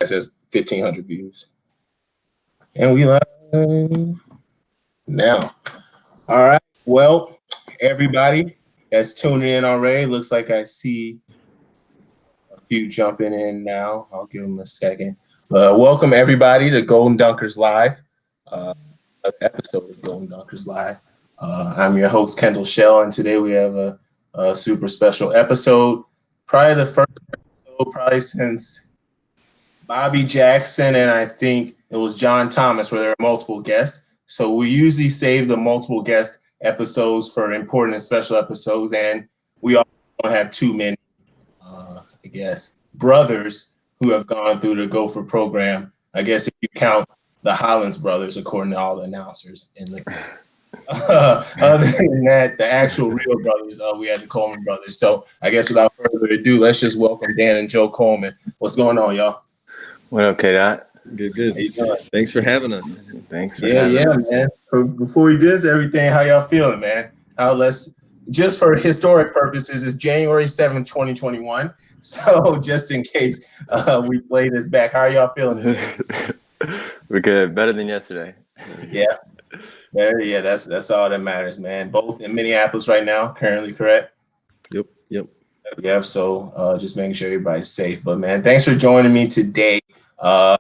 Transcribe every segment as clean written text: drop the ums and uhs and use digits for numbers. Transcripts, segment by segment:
says 1,500 views. And we live now. All right. Well, everybody that's tuning in already, looks like I see a few jumping in now. I'll give them a second. Welcome everybody to Golden Dunkers Live, episode of Golden Dunkers Live. I'm your host, Kendal Shell, and today we have a super special episode. Probably the first episode, probably since Bobby Jackson, and I think it was John Thomas, where there are multiple guests. So we usually save the multiple guest episodes for important and special episodes, and we also don't have too many, I guess, brothers who have gone through the Gopher program. I guess if you count the Hollins brothers, according to all the announcers in the other than that, the actual real brothers, we had the Coleman brothers. So I guess without further ado, let's just welcome Dan and Joe Coleman. What's going on, y'all? What up, K-Dot? Good. Thanks for having us. Thanks for having us. Man. Before we get into everything, how y'all feeling, man? Just for historic purposes, it's January 7th, 2021. So just in case we play this back, how are y'all feeling? We're good. Better than yesterday. Yeah. Yeah, that's all that matters, man. Both in Minneapolis right now, currently, correct? Yep. Yep. So just making sure everybody's safe. But man, thanks for joining me today.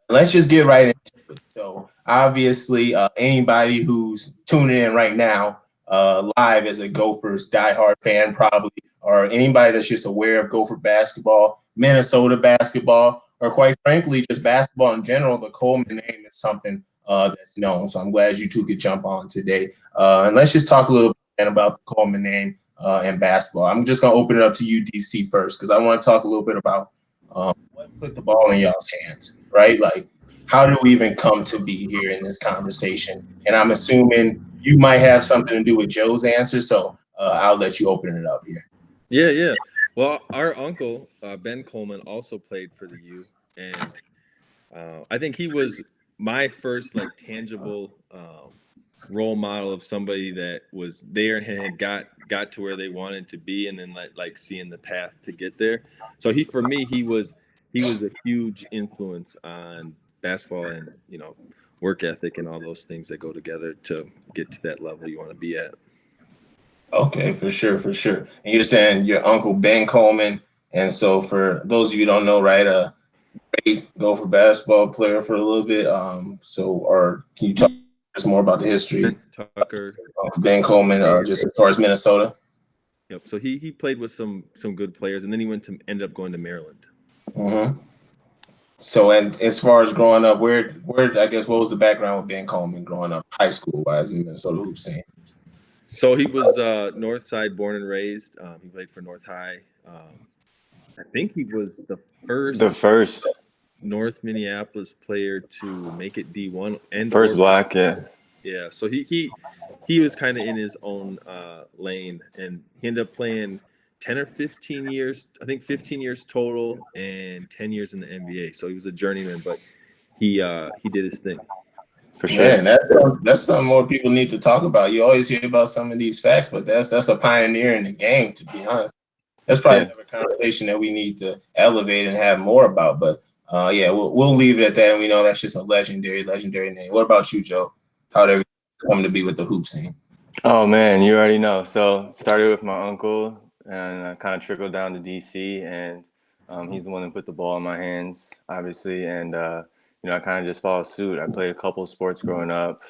Let's just get right into it. So obviously, anybody who's tuning in right now live as a Gophers diehard fan, probably, or anybody that's just aware of Gopher basketball, Minnesota basketball, or quite frankly, just basketball in general, the Coleman name is something that's known. So I'm glad you two could jump on today. And let's just talk a little bit about the Coleman name and basketball. I'm just going to open it up to you, DC, first, because I want to talk a little bit about what put the ball in y'all's hands, right? Like, how do we even come to be here in this conversation? And I'm assuming you might have something to do with Joe's answer, so I'll let you open it up here. Yeah. Well, our uncle, Ben Coleman, also played for the U, and I think he was my first tangible role model of somebody that was there and had got to where they wanted to be, and then like seeing the path to get there. So for me he was a huge influence on basketball and work ethic and all those things that go together to get to that level you want to be at. Okay, for sure. And you're saying your uncle Ben Coleman, and so for those of you who don't know, right, great Gopher basketball player for a little bit. Or can you talk just more about the history? Tucker, Ben Coleman, just as far as Minnesota. Yep. So he played with some good players, and then he ended up going to Maryland. Mm-hmm. So, and as far as growing up, where I guess what was the background with Ben Coleman growing up, high school wise in Minnesota hoop scene? So he was North Side born and raised. He played for North High. I think he was the first North Minneapolis player to make it D1 and first black, yeah. Yeah, so he was kind of in his own lane, and he ended up playing 10 or 15 years, I think 15 years total, and 10 years in the NBA. So he was a journeyman, but he did his thing. For sure. Man, that's something more people need to talk about. You always hear about some of these facts, but that's a pioneer in the game, to be honest. That's probably another conversation that we need to elevate and have more about. But we'll leave it at that, and we know that's just a legendary name. What about you, Joe? How did everything come to be with the hoop scene? Oh man, you already know. So started with my uncle, and I kind of trickled down to DC, and he's the one that put the ball in my hands, obviously, and I kind of just followed suit. I played a couple of sports growing up.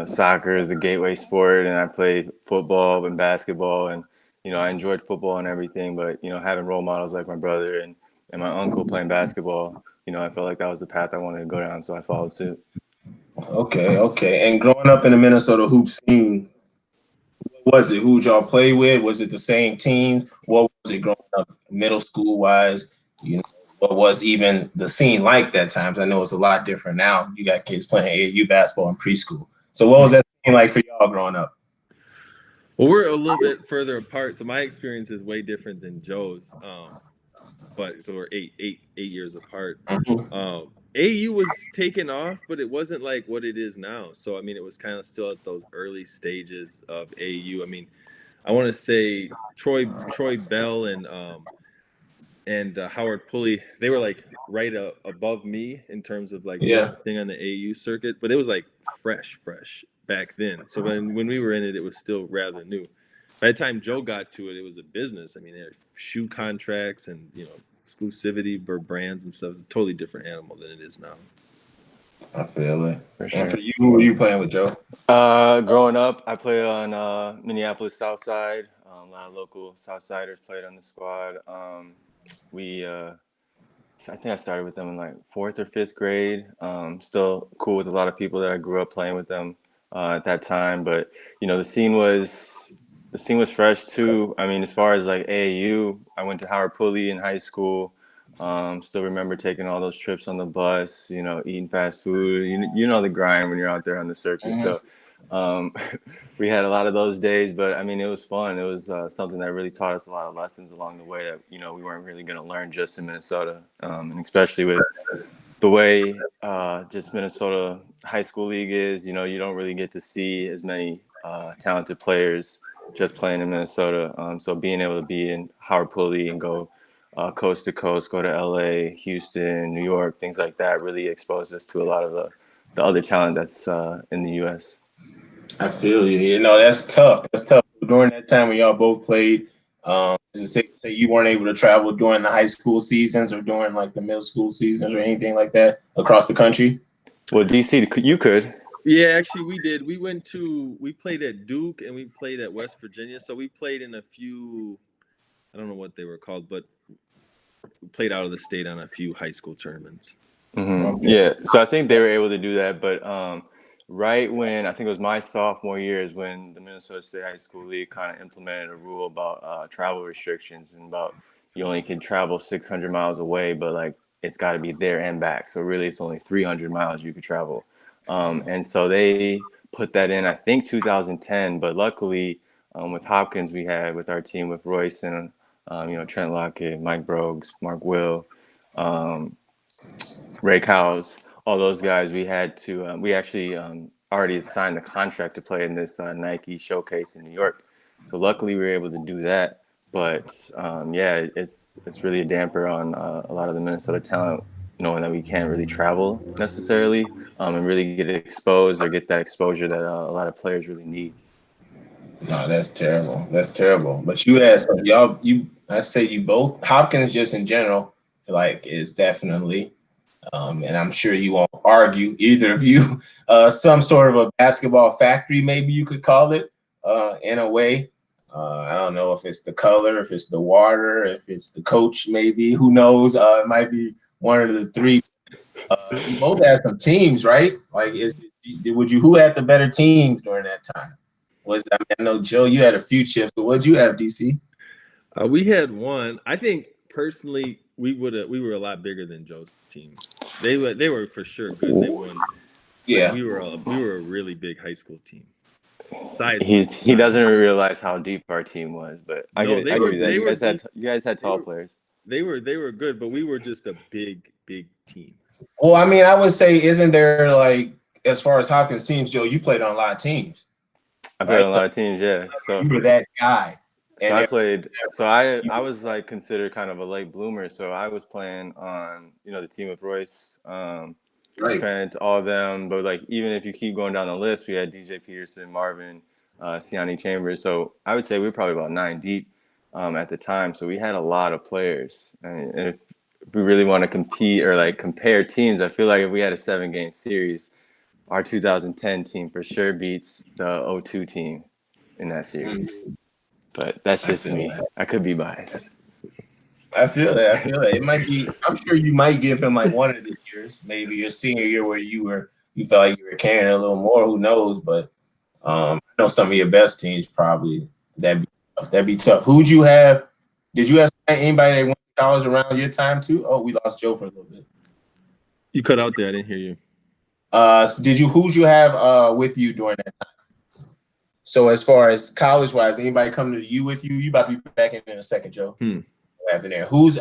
Soccer is a gateway sport, and I played football and basketball, and I enjoyed football and everything. But having role models like my brother and my uncle playing basketball, I felt like that was the path I wanted to go down, so I followed suit. Okay. And growing up in the Minnesota hoop scene, what was it? Who'd y'all play with? Was it the same teams? What was it growing up middle school wise? What was even the scene like that times? I know it's a lot different now. You got kids playing AAU basketball in preschool. So what was that scene like for y'all growing up? Well, we're a little bit further apart, so my experience is way different than Joe's. But so we're eight years apart. Mm-hmm. AU was taken off, but it wasn't like what it is now. So I mean, it was kind of still at those early stages of AU. I mean, I want to say Troy Bell and and Howard Pulley, they were like right above me in terms of like doing Yeah. the thing on the AU circuit, but it was like fresh back then. So when we were in it, it was still rather new. By the time Joe got to it, it was a business. I mean, there were shoe contracts and exclusivity for brands and stuff. It's a totally different animal than it is now. I feel it. For sure. And for you, who were you playing with, Joe? Growing up, I played on Minneapolis South Side. A lot of local Southsiders played on the squad. I think I started with them in like 4th or 5th grade. Still cool with a lot of people that I grew up playing with them at that time. But the scene was fresh too. I mean, as far as like AAU, I went to Howard Pulley in high school. Still remember taking all those trips on the bus. Eating fast food. You know the grind when you're out there on the circuit. Mhm. So. We had a lot of those days, but I mean, it was fun. It was something that really taught us a lot of lessons along the way that, we weren't really going to learn just in Minnesota. And especially with the way just Minnesota high school league is, you don't really get to see as many talented players just playing in Minnesota. So being able to be in Howard Pulley and go coast to coast, go to LA, Houston, New York, things like that really exposed us to a lot of the other talent that's in the U.S. I feel you. That's tough. That's tough. During that time when y'all both played, is it safe to say you weren't able to travel during the high school seasons or during like the middle school seasons or anything like that across the country? Well, DC, you could. Yeah, actually, we did. We played at Duke and we played at West Virginia. So we played in a few, I don't know what they were called, but we played out of the state on a few high school tournaments. Mm-hmm. Okay. Yeah, so I think they were able to do that, but right when I think it was my sophomore year is when the Minnesota State High School League kind of implemented a rule about travel restrictions and about you only can travel 600 miles away, but like it's got to be there and back. So really, it's only 300 miles you could travel, and so they put that in I think 2010. But luckily, with Hopkins, we had with our team with Royce and Trent Lockett, Mike Brogues, Mark Will. Ray Cowles, all those guys, we had to. We actually already signed the contract to play in this Nike showcase in New York. So luckily, we were able to do that. But yeah, it's really a damper on a lot of the Minnesota talent, knowing that we can't really travel necessarily and really get exposed or get that exposure that a lot of players really need. No, that's terrible. That's terrible. But you had some, y'all. I say you both. Hopkins, just in general, I feel like is definitely. And I'm sure you won't argue, either of you, some sort of a basketball factory, maybe you could call it, in a way. I don't know if it's the color, if it's the water, if it's the coach, maybe. Who knows? It might be one of the three. You both had some teams, right? Like, who had the better teams during that time? I know, Joe, you had a few chips, but what did you have, DC? We had one. I think personally, we were a lot bigger than Joe's team. They were for sure good. They won. Yeah, we were a really big high school team. He doesn't realize how deep our team was, but I get that. You guys had tall players. They were good, but we were just a big team. Well, I mean, I would say, isn't there like, as far as Hopkins teams, Joe, you played on a lot of teams. I played on a lot of teams, yeah. So you were that guy. So I played. So I was like considered kind of a late bloomer. So I was playing on the team with Royce, Trent, all of them. But like even if you keep going down the list, we had DJ Peterson, Marvin, Siani Chambers. So I would say we were probably about 9 deep at the time. So we had a lot of players. And if we really want to compete or like compare teams, I feel like if we had a 7-game series, our 2010 team for sure beats the 02 team in that series. But that's just me. I could be biased. I feel that. It might be. I'm sure you might give him like one of the years, maybe your senior year, where you felt like you were carrying a little more. Who knows? But I know some of your best teams probably that'd be tough. Who'd you have? Did you have anybody that went to college around your time too? Oh, we lost Joe for a little bit. You cut out there. I didn't hear you. Who'd you have with you during that time? So as far as college-wise, anybody coming to you with you? You about to be back in a second, Joe. What happened there? Who's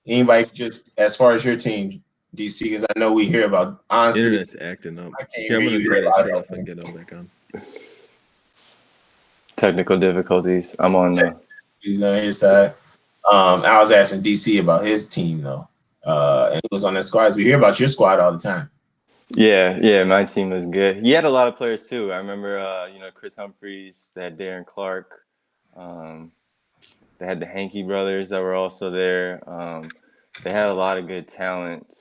anybody just as far as your team, DC? Because I know we hear about honestly. Internet's acting up. I'm gonna try to shut off and get them back on. Technical difficulties. I'm on. He's on his side. I was asking DC about his team though, and he was on that squad. We hear about your squad all the time. Yeah, my team was good. He had a lot of players too. I remember, Chris Humphreys. They had Darren Clark. They had the Hankey brothers that were also there. They had a lot of good talent.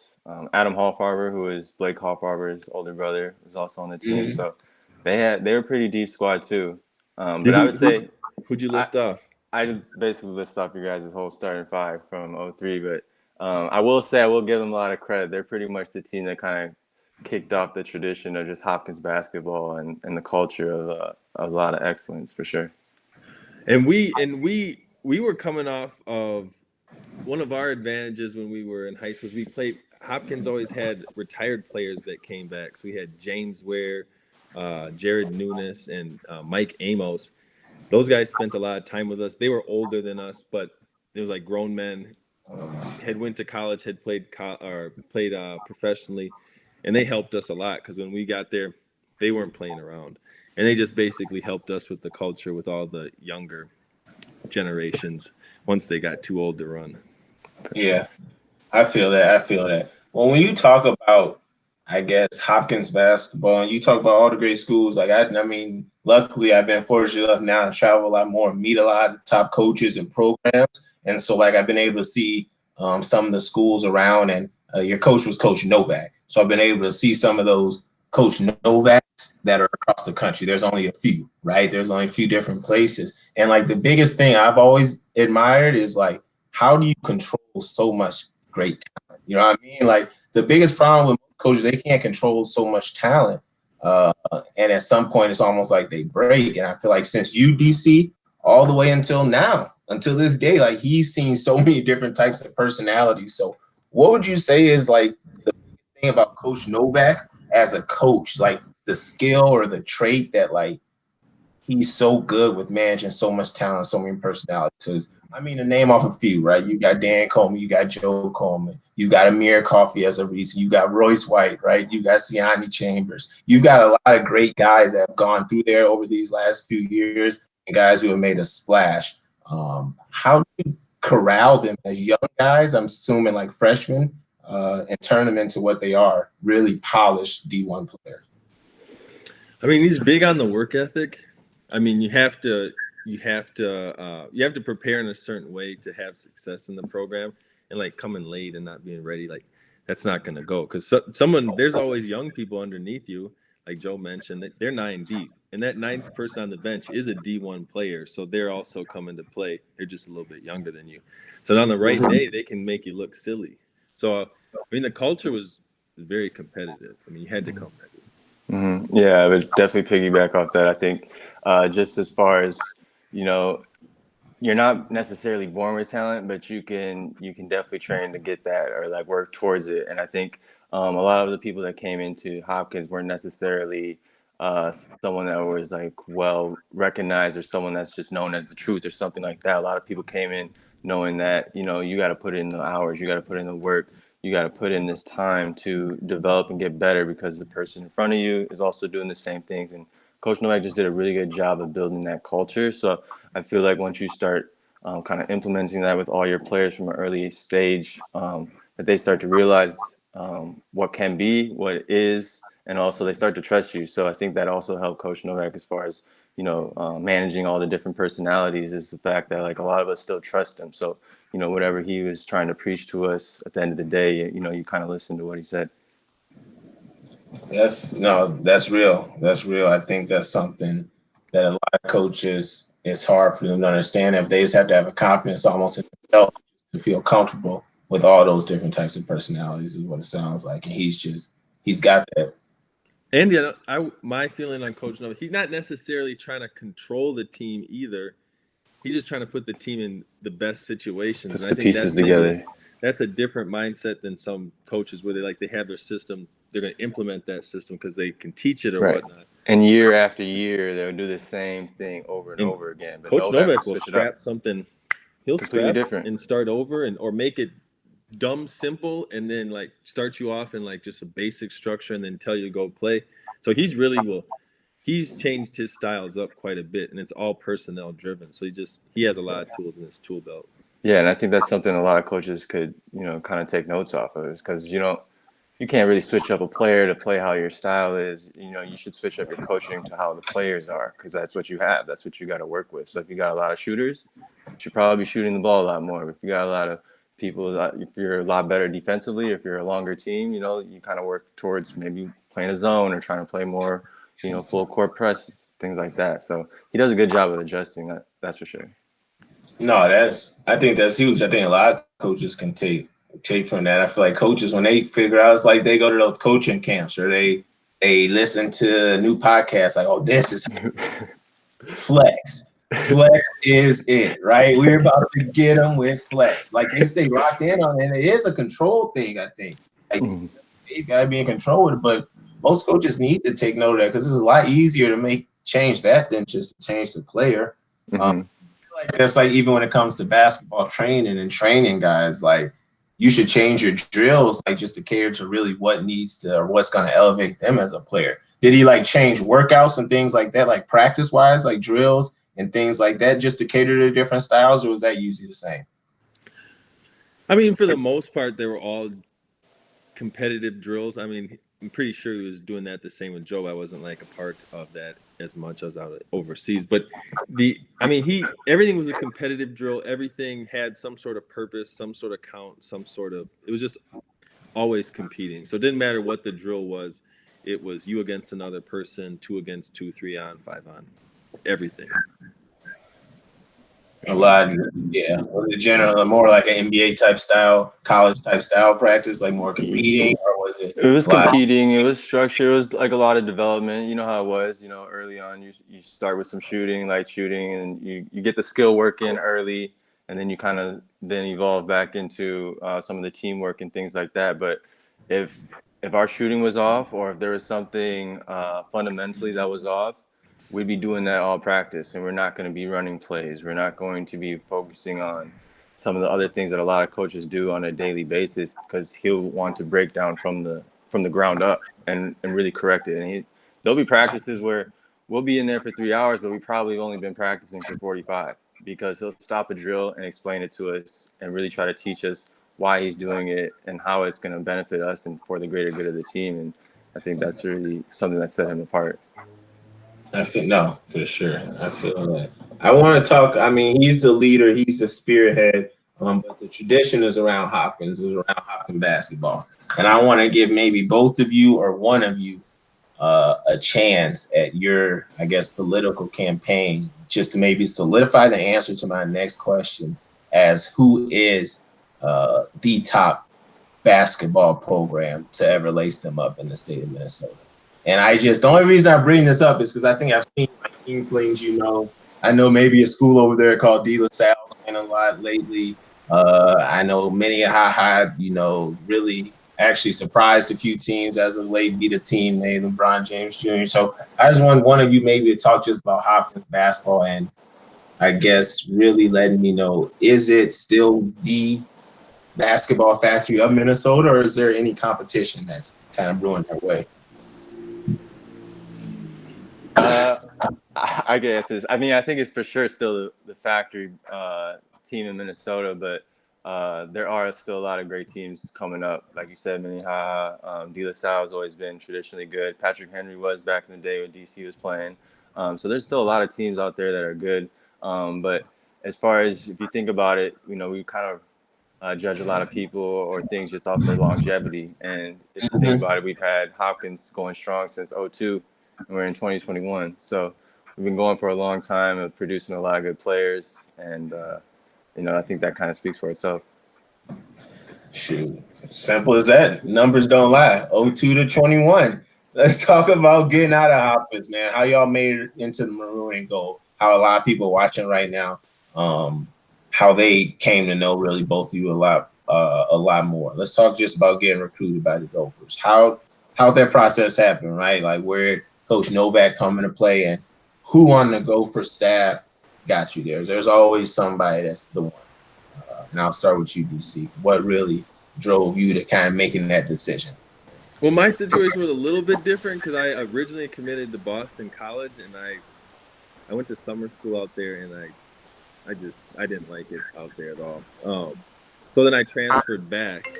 Adam Hallfarber, who is Blake Hallfarber's older brother, was also on the team. Mm-hmm. So they were a pretty deep squad too. But I would say who'd you I, list off? I just basically list off your guys' whole starting five from 03. But I will say I will give them a lot of credit. They're pretty much the team that kind of kicked off the tradition of just Hopkins basketball and the culture of a lot of excellence for sure. And we were coming off of one of our advantages when we were in high school. We played. Hopkins always had retired players that came back. So we had James Ware, Jared Nunes, and Mike Amos. Those guys spent a lot of time with us. They were older than us, but it was like grown men. Had went to college, had played professionally, and they helped us a lot because when we got there, they weren't playing around, and they just basically helped us with the culture with all the younger generations once they got too old to run. Yeah, I feel that. Well, when you talk about, I guess, Hopkins basketball, and you talk about all the great schools, like I mean, luckily I've been fortunate enough now to travel a lot more, meet a lot of top coaches and programs, and so like I've been able to see some of the schools around, and your coach was Coach Novak, so I've been able to see some of those Coach Novaks that are across the country. There's only a few, right? There's only a few different places, and like the biggest thing I've always admired is like, how do you control so much great talent? You know what I mean? Like the biggest problem with most coaches, they can't control so much talent. And at some point, it's almost like they break. And I feel like since UDC all the way until now, until this day, like he's seen so many different types of personalities. So what would you say is like the biggest thing about Coach Novak as a coach, like the skill or the trait that like he's so good with managing so much talent, so many personalities? I mean, to name off a few, right? You got Dan Coleman, you got Joe Coleman, you got Amir Coffey as a recent, you got Royce White, right? You got Siani Chambers. You've got a lot of great guys that have gone through there over these last few years, and guys who have made a splash. How do you corral them as young guys? I'm assuming like freshmen, and turn them into what they are, really polished D1 players. I mean, he's big on the work ethic. I mean, you have to prepare in a certain way to have success in the program, and like coming late and not being ready, like that's not going to go because there's always young people underneath you, like Joe mentioned, that they're 9 deep, and that ninth person on the bench is a D1 player, so they're also coming to play. They're just a little bit younger than you, so on the right day they can make you look silly. So I mean, the culture was very competitive. I mean, you had to come ready. Mm-hmm. Yeah, I would definitely piggyback off that. I think just as far as, you're not necessarily born with talent, but you can definitely train to get that or like work towards it. And I think a lot of the people that came into Hopkins weren't necessarily someone that was like well recognized or someone that's just known as the truth or something like that. A lot of people came in knowing that, you got to put in the hours, you got to put in the work, you got to put in this time to develop and get better because the person in front of you is also doing the same things. And Coach Novak just did a really good job of building that culture. So I feel like once you start kind of implementing that with all your players from an early stage, that they start to realize what can be, what it is, and also they start to trust you. So I think that also helped Coach Novak as far as managing all the different personalities is the fact that like a lot of us still trust him. So whatever he was trying to preach to us at the end of the day, you kind of listen to what he said. That's real. That's real. I think that's something that a lot of coaches, it's hard for them to understand. If they just have to have a confidence almost in themselves to feel comfortable with all those different types of personalities is what it sounds like. And he's got that. And my feeling on Coach Novak, he's not necessarily trying to control the team either. He's just trying to put the team in the best situations. Puts and the pieces together. That's a different mindset than some coaches where they have their system. They're going to implement that system because they can teach it or whatnot. And year after year, they'll do the same thing over and over again. But Coach Novak will scrap something. He'll completely scrap different and start over or make it dumb simple and then like start you off in like just a basic structure and then tell you to go play. So he's changed his styles up quite a bit, and it's all personnel driven. So he has a lot of tools in his tool belt. Yeah, and I think that's something a lot of coaches could, kind of take notes off of, is because you can't really switch up a player to play how your style is. You should switch up your coaching to how the players are, because that's what you have. That's what you got to work with. So if you got a lot of shooters, you should probably be shooting the ball a lot more. If you got a lot of people, if you're a lot better defensively, if you're a longer team, you kind of work towards maybe playing a zone or trying to play more, full court press, things like that. So he does a good job of adjusting. That's for sure. No, I think that's huge. I think a lot of coaches can take from that. I feel like coaches, when they figure out, it's like they go to those coaching camps or they listen to a new podcast, like, oh, this is flex. Flex is it, right? We're about to get them with flex. Like they stay locked in on it. And it is a control thing, I think. Like you gotta be in control with it, but most coaches need to take note of that because it's a lot easier to change that than just change the player. Like that's like even when it comes to basketball training and training guys, like you should change your drills like just to cater to really what needs to or what's going to elevate them as a player. Did he like change workouts and things like that, like practice wise, like drills and things like that, just to cater to different styles, or was that usually the same? I mean, for the most part, they were all competitive drills. I mean, I'm pretty sure he was doing that the same with Joe. I wasn't like a part of that as much as I was overseas, but everything was a competitive drill. Everything had some sort of purpose, some sort of count, it was just always competing. So it didn't matter what the drill was. It was you against another person, 2 against 2, 3 on, 5 on, everything. A lot, yeah. Was it general, more like an NBA type style, college type style practice, like more competing, or was it? It was competing. It was structure. It was like a lot of development. You know how it was. Early on, you start with some shooting, light shooting, and you get the skill work in early, and then you kind of then evolve back into some of the teamwork and things like that. But if our shooting was off, or if there was something fundamentally that was off, we'd be doing that all practice, and we're not going to be running plays. We're not going to be focusing on some of the other things that a lot of coaches do on a daily basis, because he'll want to break down from the ground up and really correct it. And there'll be practices where we'll be in there for 3 hours, but we probably only been practicing for 45, because he'll stop a drill and explain it to us and really try to teach us why he's doing it and how it's going to benefit us and for the greater good of the team. And I think that's really something that set him apart. I feel no, for sure. I feel that. I want to talk. I mean, he's the leader. He's the spearhead. But the tradition is around Hopkins basketball, and I want to give maybe both of you or one of you a chance at your, I guess, political campaign, just to maybe solidify the answer to my next question, as who is the top basketball program to ever lace them up in the state of Minnesota. And the only reason I bring this up is because I think I've seen inklings, I know maybe a school over there called De La Salle's been a lot lately. I know Minnehaha, really actually surprised a few teams as of late, beat a team named LeBron James Jr. So I just want one of you maybe to talk just about Hopkins basketball and I guess really letting me know, is it still the basketball factory of Minnesota, or is there any competition that's kind of brewing their way? I guess I think it's for sure still the factory team in Minnesota, but there are still a lot of great teams coming up. Like you said, Minnehaha, De La Salle has always been traditionally good. Patrick Henry was back in the day when DC was playing. So there's still a lot of teams out there that are good. But as far as if you think about it, we kind of judge a lot of people or things just off their longevity. And if you think about it, we've had Hopkins going strong since 2002, and we're in 2021. So we've been going for a long time and producing a lot of good players. And, I think that kind of speaks for itself. Shoot, simple as that. Numbers don't lie. 02 to 21. Let's talk about getting out of Hopkins, man. How y'all made it into the maroon and gold. How a lot of people watching right now, how they came to know really both of you a lot more. Let's talk just about getting recruited by the Gophers. How that process happened, right? Like where Coach Novak come into play and who on the Gopher staff got you there. There's always somebody that's the one. And I'll start with you, DC. What really drove you to kind of making that decision? Well, my situation was a little bit different because I originally committed to Boston College, and I went to summer school out there, and I didn't like it out there at all. So then I transferred back.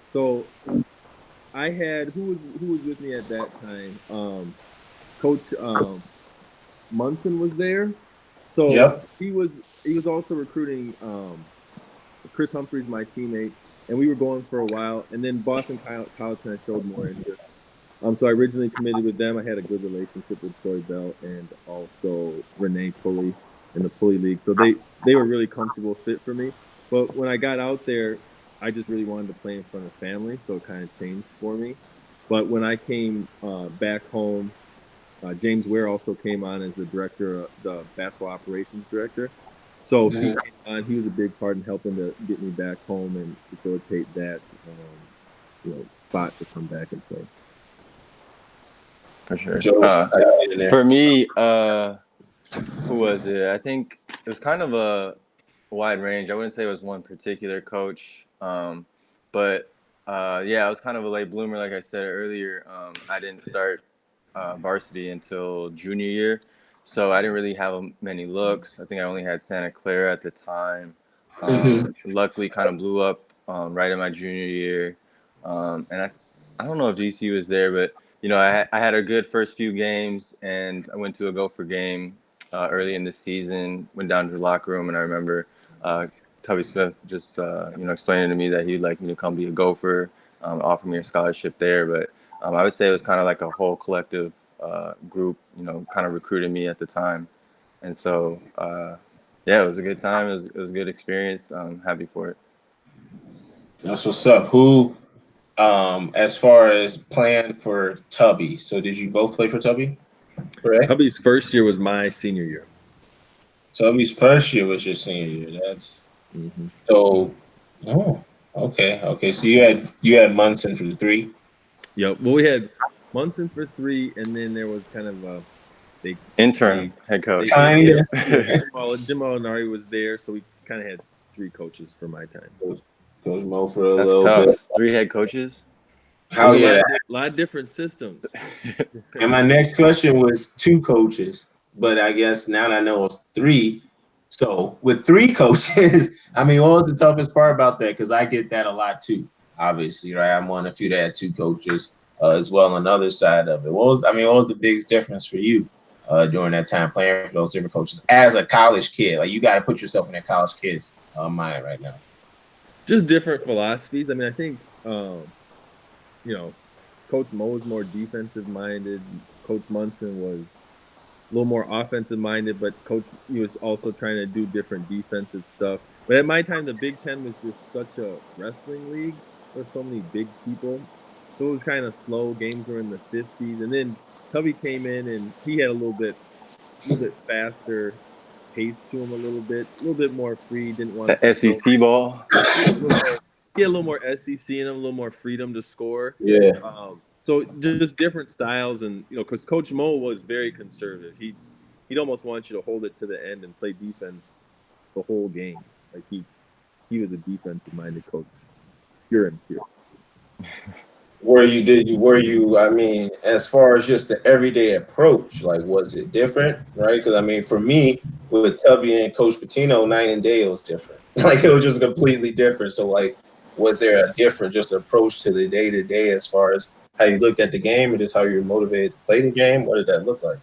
So I had who was with me at that time? Coach Munson was there. So Yep. he was also recruiting Chris Humphreys, my teammate, and we were going for a while. And then Boston College kind of showed more interest. So I originally committed with them. I had a good relationship with Troy Bell and also Renee Pulley in the Pulley League. So they were really comfortable fit for me. But when I got out there, I just really wanted to play in front of family, so it kind of changed for me. But when I came back home, James Ware also came on as the basketball operations director. So he came on. He was a big part in helping to get me back home and facilitate that, spot to come back and play. For sure. Joe, For me, who was it? I think it was kind of a wide range. I wouldn't say it was one particular coach, but yeah, I was kind of a late bloomer, like I said earlier. I didn't start varsity until junior year, so I didn't really have many looks. I think I only had Santa Clara at the time. Luckily, kind of blew up right in my junior year, and I don't know if DC was there, but I had a good first few games, and I went to a Gopher game early in the season. Went down to the locker room, and I remember Tubby Smith just explaining to me that he'd like me to come be a Gopher, offer me a scholarship there. But I would say it was kind of like a whole collective group, kind of recruited me at the time, and so yeah, it was a good time. It was a good experience. I'm happy for it. That's what's up. Who, as far as playing for Tubby, so did you both play for Tubby? Correct. Tubby's first year was my senior year. Tubby's first year was your senior year. That's so. Oh, okay. So you had Munson for the 3. Yep. Well, we had Munson for 3, and then there was kind of a interim head coach. Kind of. Jim Molinari was there, so we kind of had 3 coaches for my time. Coach Mo for a That's little tough. bit. 3 head coaches. How A lot of different systems. And my next question was 2 coaches, but I guess now that I know it's 3. So with 3 coaches, I mean, what was the toughest part about that? Because I get that a lot too. Obviously, right? I'm one of few that had 2 coaches as well on the other side of it. What was the biggest difference for you during that time playing for those different coaches as a college kid? Like you got to put yourself in that college kid's mind right now. Just different philosophies. I mean, I think Coach Mo was more defensive minded. Coach Munson was a little more offensive minded, but he was also trying to do different defensive stuff. But at my time, the Big Ten was just such a wrestling league. There's so many big people. So it was kind of slow. Games were in the 50s. And then Tubby came in and he had a little bit faster pace to him, a little bit more free. Didn't want the SEC ball. He had a little more SEC in him, a little more freedom to score. Yeah. So just different styles, and because Coach Mo was very conservative, he'd almost want you to hold it to the end and play defense the whole game. Like he was a defensive-minded coach, pure and pure. Were you? I mean, as far as just the everyday approach, like was it different, right? Because I mean, for me, with Tubby and Coach Pitino, night and day, it was different. Like it was just completely different. So, like, was there a different just approach to the day to day as far as how you looked at the game and just how you're motivated to play the game? What did that look like?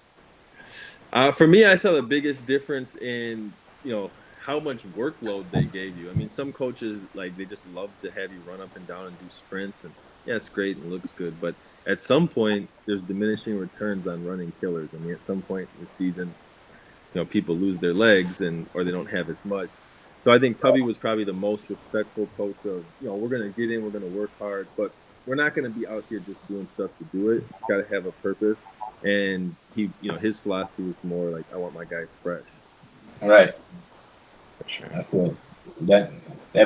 For me, I saw the biggest difference in how much workload they gave you. I mean, some coaches they just love to have you run up and down and do sprints, and yeah, it's great and looks good. But at some point, there's diminishing returns on running killers. I mean, at some point in the season, people lose their legs or they don't have as much. So I think Tubby was probably the most respectful coach of, we're going to get in, we're going to work hard, but we're not going to be out here just doing stuff to do it. It's got to have a purpose. And his philosophy was more like, I want my guys fresh. All right. Sure. That's good. That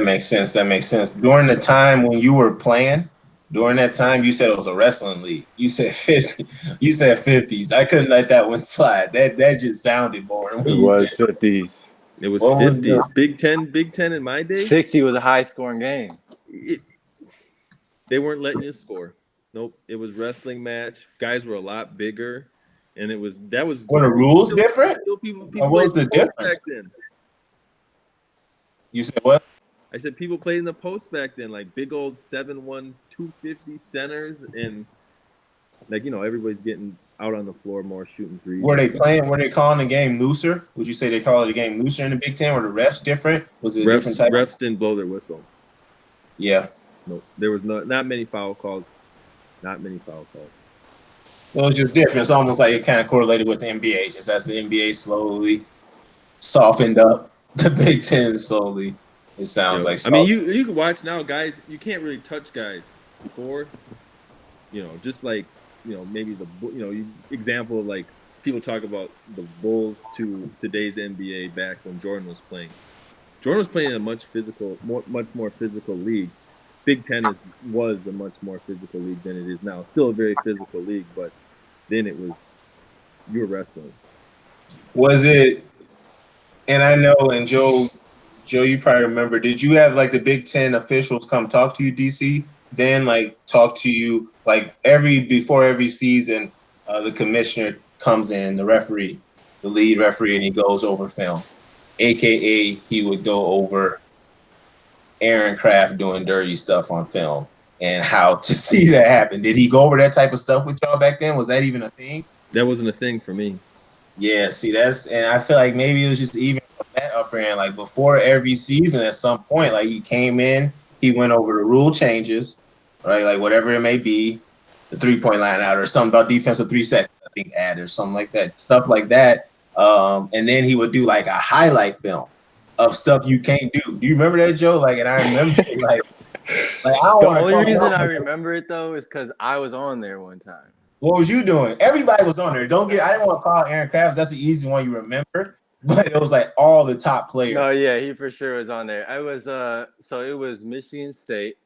makes sense. That makes sense. During the time when you were playing, during that time, you said it was a wrestling league. You said 50. You said 50s. I couldn't let that one slide. That just sounded boring. It was 50s. It was 50s. Big Ten in my day. 60 was a high scoring game. They weren't letting you score. Nope. It was wrestling match. Guys were a lot bigger. and that was Were the rules still, different? Still people What was played the in the post difference? back then. You said what? I said people played in the post back then, like big old 7'1", 250 centers, and like everybody's getting out on the floor more, shooting threes. Were they playing? Were they calling the game looser? Would you say they call it a game looser in the Big Ten? Were the refs different? Was it a different type? Refs didn't blow their whistle. Yeah. No, there was not many foul calls. Not many foul calls. It was just different. It's almost like it kind of correlated with the NBA. Just as the NBA slowly softened up, the Big Ten slowly. It sounds like. I mean, you can watch now, guys. You can't really touch guys before. Just like maybe the example of like people talk about the Bulls to today's NBA back when Jordan was playing. Jordan was playing in a much more physical league. Big Ten was a much more physical league than it is now. Still a very physical league, but then it was you were wrestling. Was it? And I know, and Joe, you probably remember. Did you have like the Big Ten officials come talk to you, DC? Then like talk to you like before every season, the commissioner comes in, the referee, the lead referee, and he goes over film. AKA, he would go over Aaron Kraft doing dirty stuff on film and how to see that happen. Did he go over that type of stuff with y'all back then? Was that even a thing? That wasn't a thing for me. Yeah, see, and I feel like maybe it was just even from that upper end, like before every season at some point, like he came in, he went over the rule changes, right? Like whatever it may be, the 3-point line out or something about defensive 3 seconds, I think add or something like that, stuff like that. And then he would do like a highlight film of stuff you can't do. Do you remember that, Joe? Like, and I remember like I don't The want to only reason I remember it though is because I was on there one time. What was you doing? Everybody was on there. I didn't want to call Aaron Krabs. That's the easy one you remember. But it was like all the top players. No, yeah, he for sure was on there. I was so it was Michigan State,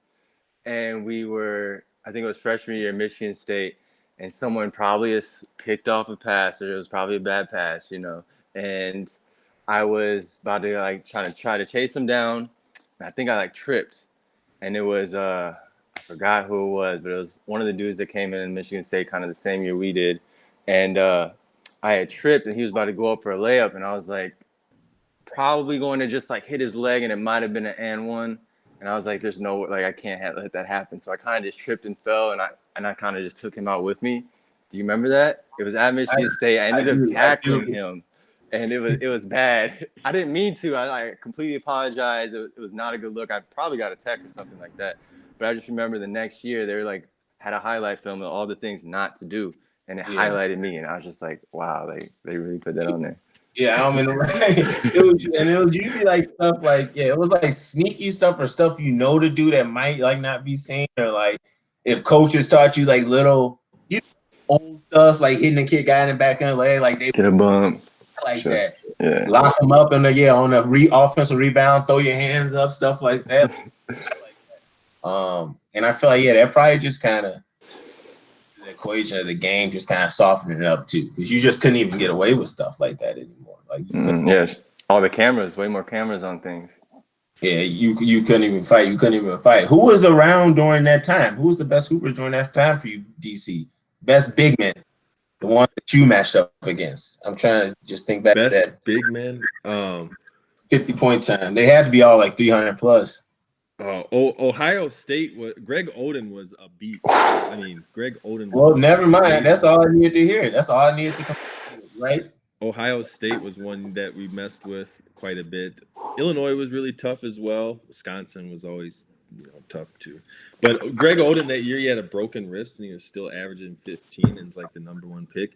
and I think it was freshman year, Michigan State, and someone probably has picked off a pass, or it was probably a bad pass, and I was about to like try to chase him down, and I think I like tripped, and it was I forgot who it was, but it was one of the dudes that came in Michigan State kind of the same year we did, and I had tripped, and he was about to go up for a layup, and I was like probably going to just like hit his leg, and it might have been an and one. And I was like, there's no, like, I can't let that happen. So I kind of just tripped and fell, and I kind of just took him out with me. Do you remember that? It was at Michigan State. I ended up tackling him, and it was bad. I didn't mean to. I completely apologized. It was not a good look. I probably got a tech or something like that. But I just remember the next year, they were like, had a highlight film of all the things not to do, and it highlighted me. And I was just like, wow, they really put that on there. Yeah, I'm in the right. It was usually like stuff like, it was like sneaky stuff or stuff to do that might like not be seen, or like if coaches taught you like little old stuff like hitting a kid guy in the back of the leg, like they get a bump like sure. that. Yeah. Lock them up on the offensive rebound, throw your hands up, stuff like that. And I feel like that probably just kind of the equation of the game just kind of softened it up too, because you just couldn't even get away with stuff like that anymore. Like all the cameras, way more cameras on things. Yeah, you couldn't even fight. You couldn't even fight. Who was around during that time? Who was the best hoopers during that time for you, DC? Best big men, the one that you matched up against. I'm trying to just think back to that. Big men. 50-point time. They had to be all like 300 plus. Ohio State Greg Oden was a beast. I mean, Greg Oden. Well, never mind. That's all I needed to hear. That's all I needed to come right. Ohio State was one that we messed with quite a bit. Illinois was really tough as well. Wisconsin was always tough too. But Greg Oden that year, he had a broken wrist and he was still averaging 15 and is like the #1 pick.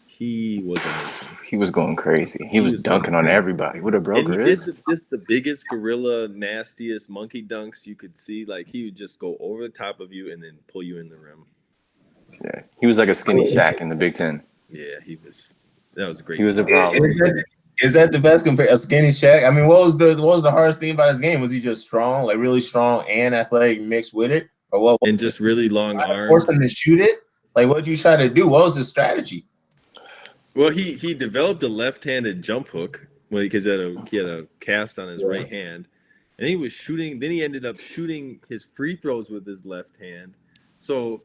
He was amazing. He was going crazy. He was dunking on everybody with a broken wrist. He did just the biggest gorilla, nastiest monkey dunks you could see. Like he would just go over the top of you and then pull you in the rim. Yeah, he was like a skinny Shaq in the Big Ten. Yeah, he was. That was a great. He was a problem. Is that the best compared a skinny Shaq? I mean, what was the hardest thing about his game? Was he just strong, like really strong and athletic mixed with it, or what? And just really long arms. Force him to shoot it. Like, what did you try to do? What was his strategy? Well, he developed a left-handed jump hook because he had a cast on his right hand, and he was shooting. Then he ended up shooting his free throws with his left hand. So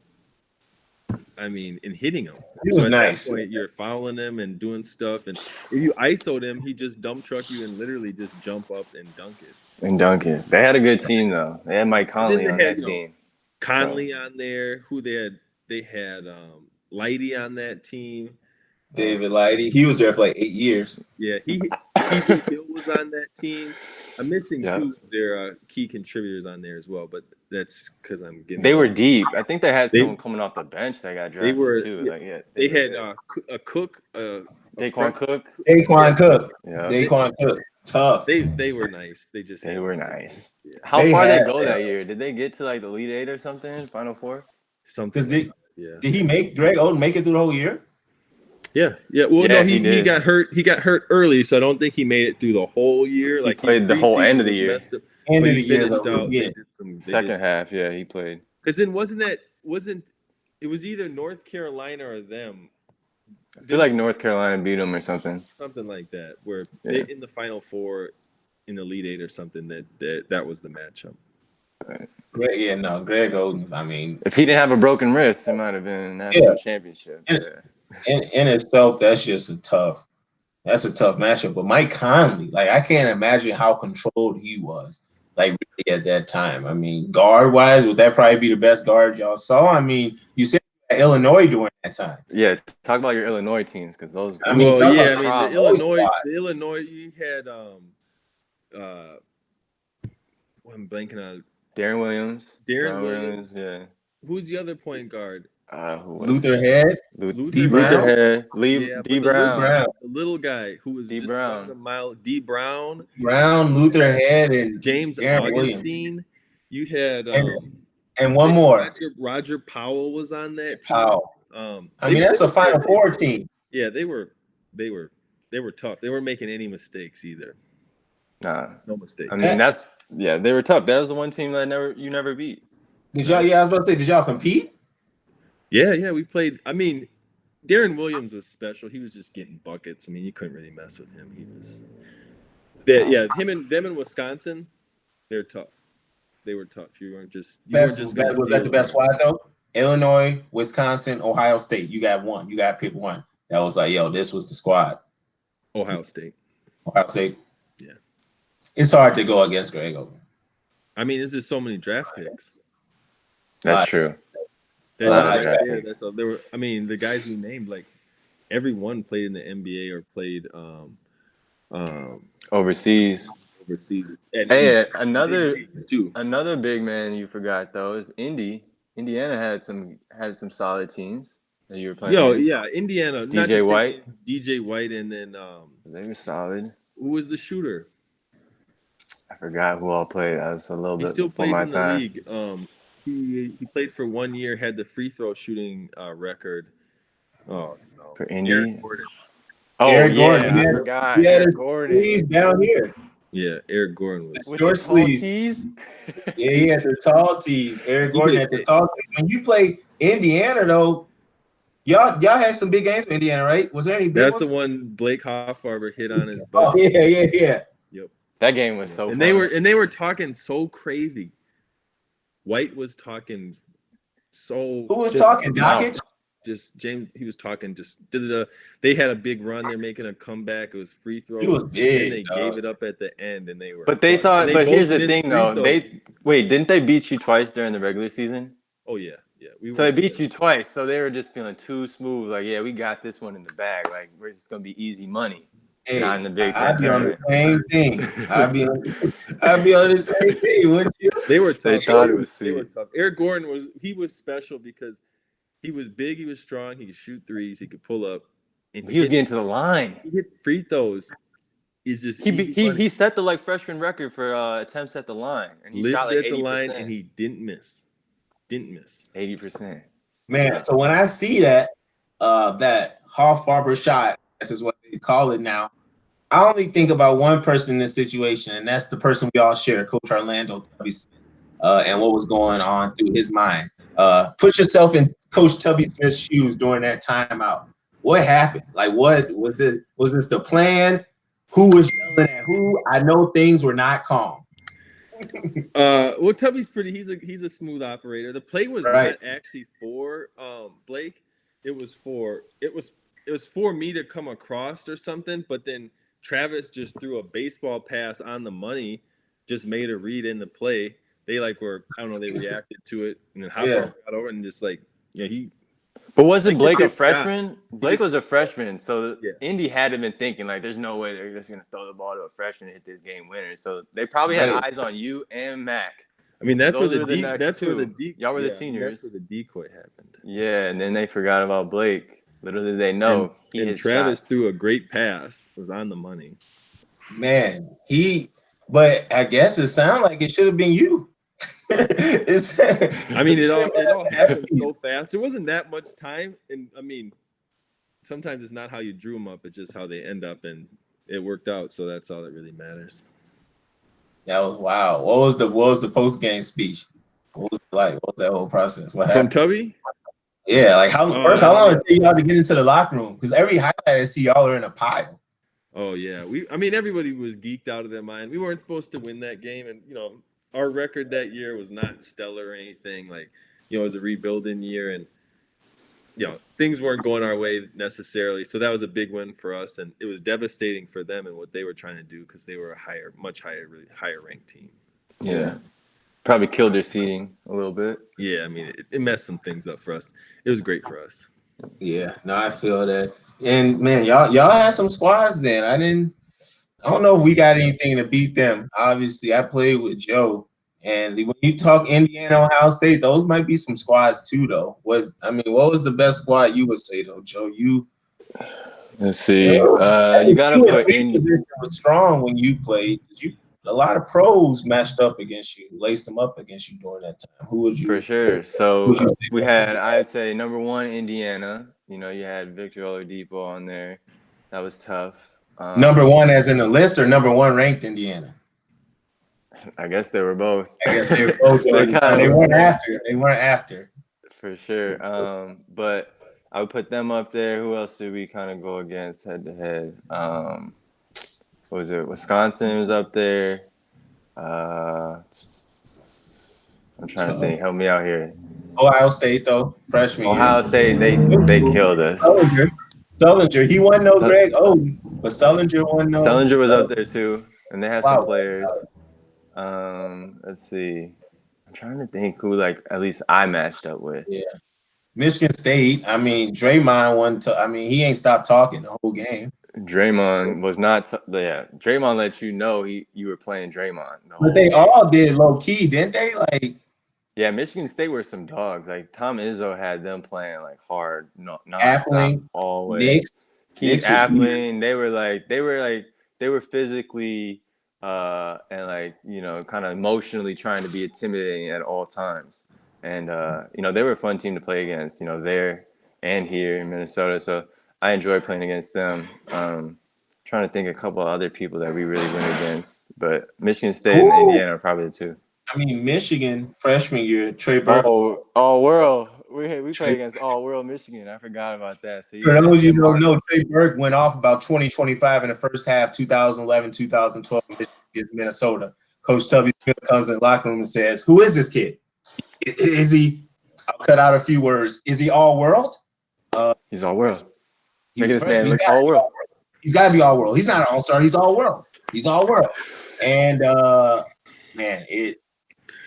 I mean, and hitting him. He was at nice. that point, you're fouling him and doing stuff, and if you ISO'd him, he just dump truck you and literally just jump up and dunk it. And dunk it. They had a good team though. They had Mike Conley on that team. Conley on there. Who they had? They had Lighty on that team. David Lighty. He was there for like 8 years. Yeah, he Hill was on that team. I'm missing two of their key contributors on there as well, but that's because I'm getting. They were deep. I think they had someone coming off the bench that got drafted too. They had a Cook, Daquan Cook. Daquan Cook. Yeah. Daquan Cook. Tough. They were nice. They were nice. Yeah. How far did they go that year? Did they get to like the Elite Eight or something? Final Four? Something. Did he make Greg Oden make it through the whole year? Yeah. Well, no, he got hurt. He got hurt early, so I don't think he made it through the whole year. He played the whole end of the year. End of the year, second half. Yeah, he played. Because then it was either North Carolina or them. I feel like North Carolina beat them or something. Something like that, where they in the Final Four, in the Elite Eight or something. That was the matchup. Right. Greg Oden. I mean, if he didn't have a broken wrist, it might have been a national championship. In itself, that's just a tough matchup. But Mike Conley, like I can't imagine how controlled he was, like really at that time. I mean, guard wise, would that probably be the best guard y'all saw? I mean, you said Illinois during that time. Yeah, talk about your Illinois teams because those. The Illinois, you had I'm blanking on Darren Williams. Darren Williams, yeah. Who's the other point guard? Luther Head, D Brown, D Brown, the little guy who was D just Brown, a mile. D Brown, Luther Head, and James Aaron Augustine. Williams. You had and one more. Roger Powell was on that team. Powell. I mean, that's a Final Four team. Yeah, they were tough. They weren't making any mistakes either. Nah, no mistakes. I mean, they were tough. That was the one team that you never beat. Did y'all? Yeah, I was about to say, did y'all compete? Yeah, we played. I mean, Darren Williams was special. He was just getting buckets. I mean, you couldn't really mess with him. He was, them in Wisconsin, they're tough. They were tough. You weren't just. Was that the best squad though? Illinois, Wisconsin, Ohio State. You got one. You got to pick one. That was like, this was the squad. Ohio State. Yeah. It's hard to go against Greg Oden. I mean, there's just so many draft picks. That's true. There were. I mean, the guys we named, like everyone played in the NBA or played overseas. Hey, another big man you forgot though is Indy. Indiana had some solid teams that you were playing. Indiana. DJ White, and then they were solid. Who was the shooter? I forgot who all played. I was a little bit still before plays my in time. The league. He played for 1 year, had the free throw shooting record. Oh no. For Indy. Eric Gordon. Oh Eric Gordon. I forgot. He had Eric Gordon. He's down here. Yeah, Eric Gordon was with short the tall sleeves. tees. Yeah, he had the tall tees. Eric Gordon had the tall tees. When you play Indiana, though, y'all had some big games for Indiana, right? Was there any big ones? The one Blake Hoffarber hit on his butt. Oh, yeah. Yep. That game was so and fun. they were talking so crazy. White was talking so. Who was talking? Dockage? Just James. He was talking. Just they had a big run. They're making a comeback. It was free throw. He was big. And they gave it up at the end, and they were. But they thought. But here's the thing, though. Didn't they beat you twice during the regular season? Oh yeah. So they beat you twice. So they were just feeling too smooth. Like, we got this one in the bag. Like, we're just gonna be easy money. Hey, not in the Big Ten. I'd be on the same thing. I'd be on the same thing, wouldn't you? They were tough. They thought it was They were tough. Eric Gordon was special because he was big, he was strong, he could shoot threes, he could pull up. And he was getting to the line. He hit free throws. He's just he set the freshman record for attempts at the line. And he shot like 80%. At the line and he didn't miss. 80%. Man, so when I see that Hoffarber shot, this is what they call it now, I only think about one person in this situation, and that's the person we all share, Coach Orlando Tubby Smith, and what was going on through his mind. Put yourself in Coach Tubby Smith's shoes during that timeout. What happened? Like, what was it? Was this the plan? Who was yelling at who? I know things were not calm. Well, Tubby's pretty. He's a smooth operator. The play was Right. not actually for Blake. It was for me to come across or something. But then Travis just threw a baseball pass on the money, just made a read in the play. They I don't know. They reacted to it, and then Hopkins got over and just he. But wasn't Blake Blake a just hit shots. freshman? Blake was a freshman, so Yeah. Indy had been thinking like, "There's no way they're just gonna throw the ball to a freshman and hit this game winner." So they probably had eyes on you and Mac. I mean, that's where Those the were the next two. Y'all were the seniors. That's where the decoy happened. Yeah, and then they forgot about Blake. Little did they know and Travis threw a great pass. It was on the money. Man, but I guess it sounded like it should have been you. I mean, it all happened so fast. There wasn't that much time, and I mean, sometimes it's not how you drew them up; it's just how they end up, and it worked out. So that's all that really matters. That was wow. What was the post game speech? What was it like? What was that whole process? What happened? From Tubby? Yeah, like how long did it take y'all to get into the locker room? Because every highlight I see y'all are in a pile. Oh yeah, everybody was geeked out of their mind. We weren't supposed to win that game, and our record that year was not stellar or anything. It was a rebuilding year, and things weren't going our way necessarily. So that was a big win for us, and it was devastating for them and what they were trying to do because they were a much higher ranked team. Yeah. Probably killed their seeding a little bit. Yeah, I mean, it messed some things up for us. It was great for us. Yeah, no, I feel that. And man, y'all had some squads then. I don't know if we got anything to beat them. Obviously, I played with Joe. And when you talk Indiana, Ohio State, those might be some squads too, though. What was the best squad you would say, though, Joe? Let's see. You gotta put in. Was strong when you played. A lot of pros matched up against you, laced them up against you during that time. Who would you? For sure. So we had, I'd say, number one, Indiana. You had Victor Oladipo on there. That was tough. Number one, as in the list, or number one ranked Indiana? I guess they were both. I guess they were both. They weren't after. They weren't after. For sure. But I would put them up there. Who else did we kind of go against head to head? What was it? Wisconsin was up there. I'm trying to think. Help me out here. Ohio State, though, freshman year. Ohio State, they killed us. Sullinger, he wasn't no Greg Oden, but Sullinger wasn't no. Sullinger was up there too, and they had some players. Let's see. I'm trying to think who at least I matched up with. Yeah. Michigan State. I mean, Draymond he ain't stopped talking the whole game. Draymond was not. Draymond let you know you were playing Draymond. But they all did low key, didn't they? Yeah, Michigan State were some dogs. Tom Izzo had them playing hard, Appling, always. Keith Appling. They were physically and kind of emotionally trying to be intimidating at all times. And they were a fun team to play against. There and here in Minnesota. So I enjoy playing against them. Trying to think of a couple of other people that we really went against, but Michigan State and Indiana are probably the two. I mean, Michigan freshman year, Trey Burke. All world. We played against all world Michigan. I forgot about that. So for those you don't know, Trey Burke went off about 20-25 in the first half, 2011, 2012 against Minnesota. Coach Tubby Smith comes in the locker room and says, "Who is this kid? Is he?" I'll cut out a few words. Is he all world? He's all world. He's all world. He's got to be all world. He's not an all-star. He's all world. He's all world. And man,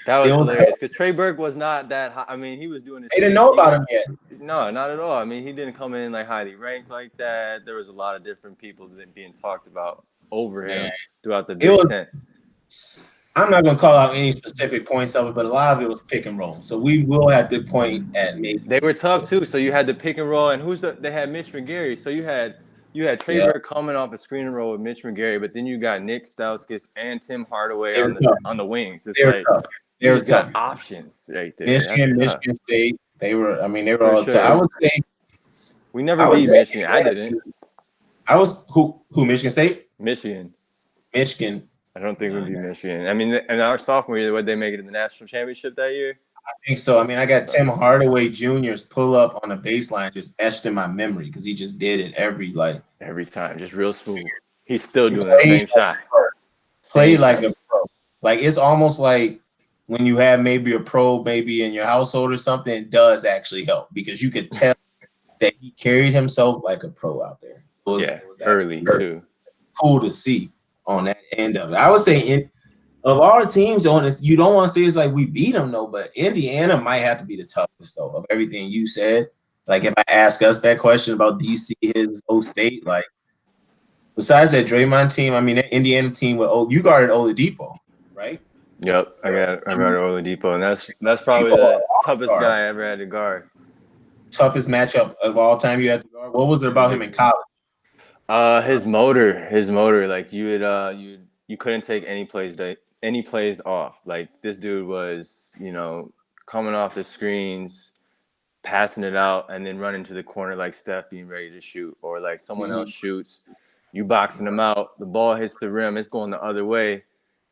that was hilarious because Trey Burke was not that high. I mean, he was doing it. They didn't know about him yet. No, not at all. I mean, he didn't come in highly ranked like that. There was a lot of different people being talked about over him throughout the Big Ten. I'm not going to call out any specific points of it, but a lot of it was pick and roll. So we will have to point at maybe. They were tough too. So you had the pick and roll, and they had Mitch McGary. So you had Trey Burke coming off a screen and roll with Mitch McGary, but then you got Nick Stauskas and Tim Hardaway on the wings. It's they were tough options right there. Michigan State. They were all tough. I would say we never beat Michigan. I didn't. I was who Michigan State? Michigan. I don't think we beat Michigan. I mean, in our sophomore year, would they make it in the national championship that year? I think so. I mean, I got Tim Hardaway Jr.'s pull up on the baseline just etched in my memory because he just did it every time, just real smooth. He's still doing the same shot. Played like a pro. Like it's almost like when you have maybe a pro maybe in your household or something, it does actually help because you could tell that he carried himself like a pro out there. It was early actually too. cool to see on that end of it. I would say of all the teams on this, you don't want to say it's like we beat them though, but Indiana might have to be the toughest though of everything you said. Like if I ask us that question about DC, his old state, like besides that Draymond team, I mean that Indiana team with you guarded Oladipo, right? Yep, I got Oladipo, and that's probably the toughest guy I ever had to guard. Toughest matchup of all time you had to guard. What was it about him in college? His motor. Like you couldn't take any plays off. Like this dude was, coming off the screens, passing it out, and then running to the corner like Steph being ready to shoot, or like someone else shoots, you boxing him out, the ball hits the rim, it's going the other way,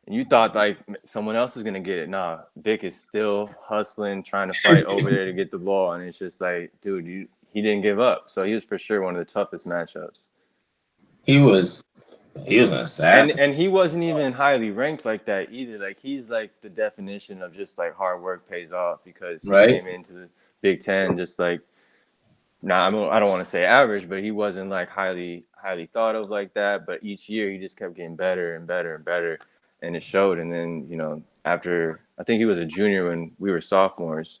and you thought like someone else is gonna get it. Nah, Vic is still hustling, trying to fight over there to get the ball, and it's just like, dude, he didn't give up. So he was for sure one of the toughest matchups. He was an assassin. And he wasn't even highly ranked like that either. Like he's like the definition of just like hard work pays off, because he came into the Big Ten just like, I don't want to say average, but he wasn't like highly thought of like that. But each year he just kept getting better and better and better, and it showed. And then after, I think he was a junior when we were sophomores,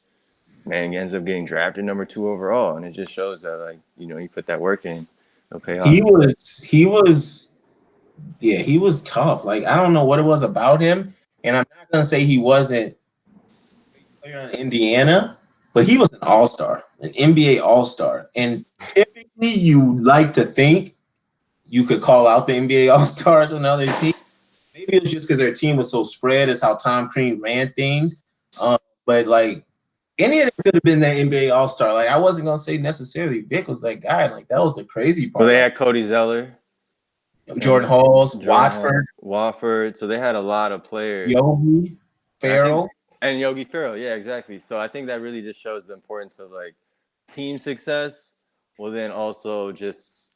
man, he ends up getting drafted number 2 overall, and it just shows that like he put that work in, it'll pay off. He was tough. Like I don't know what it was about him, and I'm not gonna say he wasn't a player in Indiana, but he was an all-star, an NBA all-star. And typically you like to think you could call out the NBA all-stars on other teams. Maybe it was just because their team was so spread. It's how Tom Crean ran things. But like any of them could have been that NBA all-star. Like I wasn't gonna say necessarily Vic was that guy. Like that was the crazy part. Well, they had Cody Zeller, Jordan Halls, Watford. So they had a lot of players. Yogi Ferrell. And Yogi Ferrell, yeah, exactly. So I think that really just shows the importance of like team success, well then also just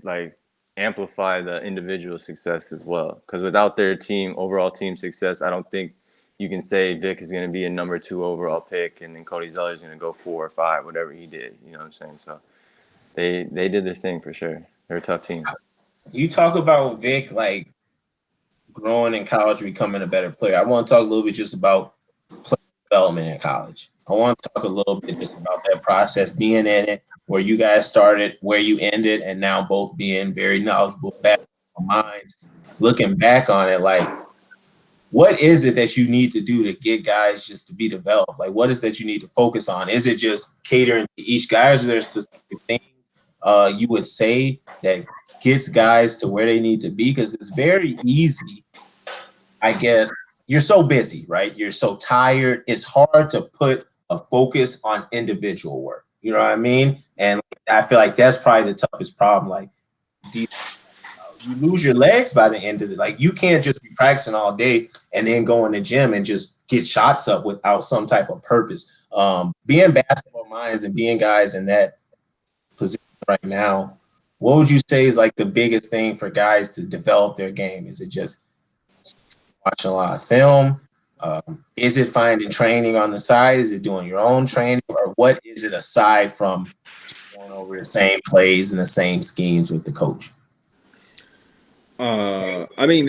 like amplify the individual success as well. Because without their overall team success, I don't think you can say Vic is going to be a number 2 overall pick, and then Cody Zeller is going to go 4 or 5, whatever he did. You know what I'm saying? So they did their thing for sure. They're a tough team. You talk about Vic like growing in college, becoming a better player. I want to talk a little bit just about player development in college. I want to talk a little bit just about that process, being in it, where you guys started, where you ended, and now both being very knowledgeable basketball minds. Looking back on it, like, what is it that you need to do to get guys just to be developed? Like, what is that you need to focus on? Is it just catering to each guy, or is there specific things you would say that gets guys to where they need to be? Because it's very easy, I guess. You're so busy, right? You're so tired. It's hard to put a focus on individual work. You know what I mean? And I feel like that's probably the toughest problem. Like, you lose your legs by the end of it. Like, you can't just be practicing all day and then go in the gym and just get shots up without some type of purpose. Being basketball minds and being guys in that position right now, what would you say is like the biggest thing for guys to develop their game? Is it just watching a lot of film? Is it finding training on the side? Is it doing your own training? Or what is it aside from just going over the same plays and the same schemes with the coach? I mean,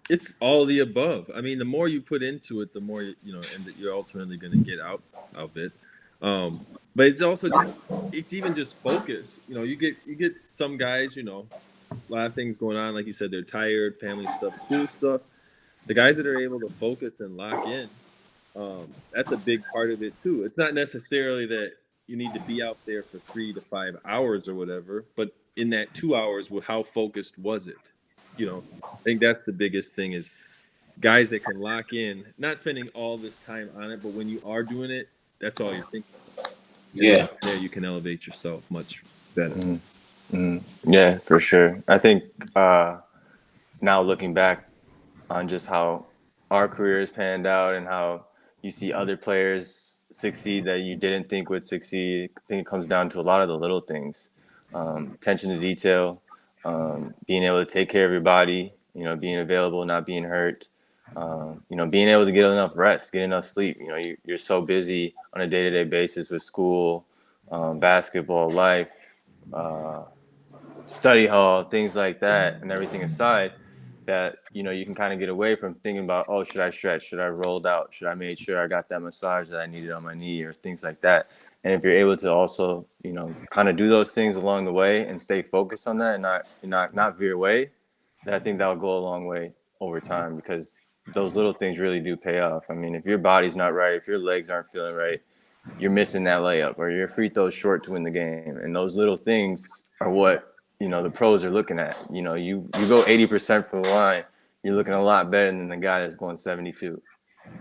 it's all the above. I mean, the more you put into it, the more and that you're ultimately going to get out of it. But it's also it's even just focus. You get some guys, a lot of things going on. Like you said, they're tired, family stuff, school stuff. The guys that are able to focus and lock in, that's a big part of it too. It's not necessarily that you need to be out there for 3 to 5 hours or whatever, but in that 2 hours, how focused was it? I think that's the biggest thing, is guys that can lock in, not spending all this time on it, but when you are doing it, that's all you're thinking about. Yeah. There you can elevate yourself much better. Yeah, for sure. I think now looking back on just how our careers panned out and how you see other players succeed that you didn't think would succeed, I think it comes down to a lot of the little things. Attention to detail, being able to take care of your body, being available, not being hurt, Being able to get enough rest, get enough sleep. You're so busy on a day-to-day basis with school, basketball, life, study hall, things like that, and everything aside, that you can kind of get away from thinking about, oh, should I stretch, should I rolled out, should I make sure I got that massage that I needed on my knee, or things like that. And if you're able to also kind of do those things along the way and stay focused on that, and not veer away, then I think that'll go a long way over time, because those little things really do pay off. I mean, if your body's not right, if your legs aren't feeling right, you're missing that layup, or your free throw's short to win the game. And those little things are what the pros are looking at. You go 80% from the line, you're looking a lot better than the guy that's going 72.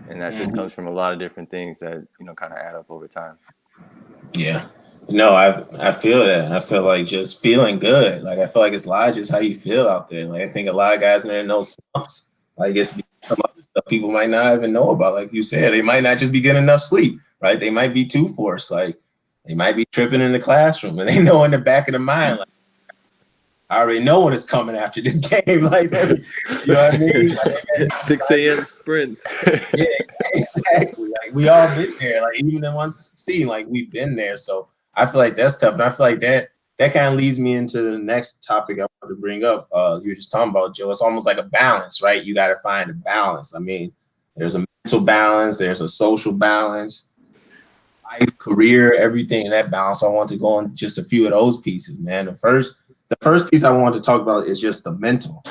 And that just comes from a lot of different things that kind of add up over time. Yeah. No, I feel that. I feel like just feeling good. Like, I feel like it's a lot of just how you feel out there. Like, I think a lot of guys are in those slumps. Like, it's some other stuff people might not even know about. Like you said, they might not just be getting enough sleep, right? They might be too forced. Like, they might be tripping in the classroom, and they know in the back of the mind, like, I already know what is coming after this game. Like, you know what I mean? Like, 6 a.m. sprints. yeah, exactly. Like, we all been there. Like, even the ones seen, like, we've been there. So I feel like that's tough, and I feel like that kind of leads me into the next topic I want to bring up. You were just talking about, Joe. It's almost like a balance, right? You got to find a balance. I mean, there's a mental balance, there's a social balance, life, career, everything in that balance. So I want to go on just a few of those pieces, man. The first piece I want to talk about is just the mental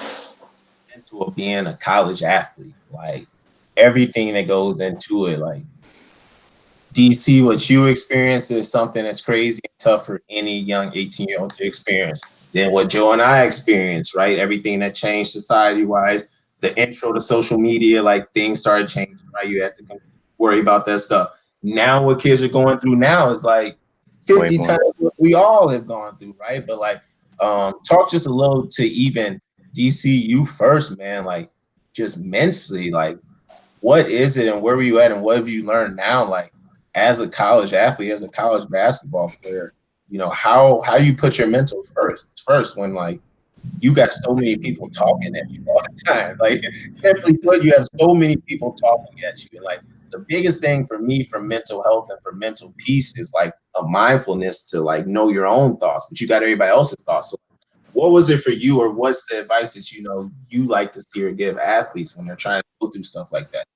of being a college athlete. Like, everything that goes into it. Like, DC, what you experience is something that's crazy and tough for any young 18-year-old to experience. Then what Joe and I experienced, right? Everything that changed society-wise, the intro to social media, like, things started changing, right? You have to worry about that stuff. Now what kids are going through now is like 50 times what we all have gone through, right? But like, talk just a little to even DC, you first, man, like, just mentally, like, what is it and where were you at and what have you learned now, like, as a college athlete, as a college basketball player, how you put your mental first when, like, you got so many people talking at you all the time. Like, simply put, you have so many people talking at you. And, like, the biggest thing for me for mental health and for mental peace is, like, a mindfulness to, like, know your own thoughts, but you got everybody else's thoughts. So what was it for you, or what's the advice that you like to see or give athletes when they're trying to go through stuff like that?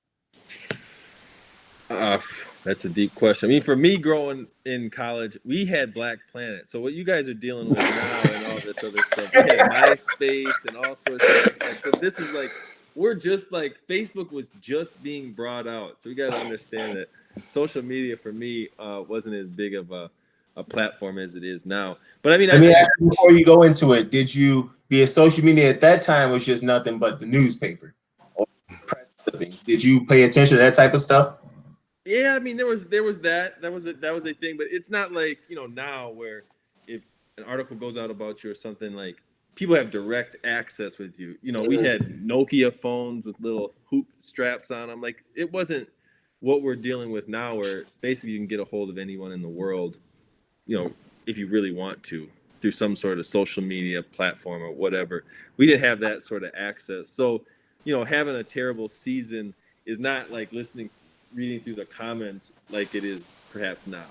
That's a deep question. I mean, for me, growing in college, we had Black Planet. So what you guys are dealing with now and all this other stuff, we had MySpace and all sorts of stuff. Like, so this was like, we're just like, Facebook was just being brought out. So we got to understand that social media for me wasn't as big of a platform as it is now. But I mean, let me ask you before you go into it, did you be social media at that time was just nothing but the newspaper or press clippings? Did you pay attention to that type of stuff? Yeah, I mean, there was that was a thing, but it's not like now where if an article goes out about you or something, like, people have direct access with you. We had Nokia phones with little hoop straps on them. Like, it wasn't what we're dealing with now, where basically you can get a hold of anyone in the world, if you really want to, through some sort of social media platform or whatever. We didn't have that sort of access, so having a terrible season is not like reading through the comments like it is perhaps now.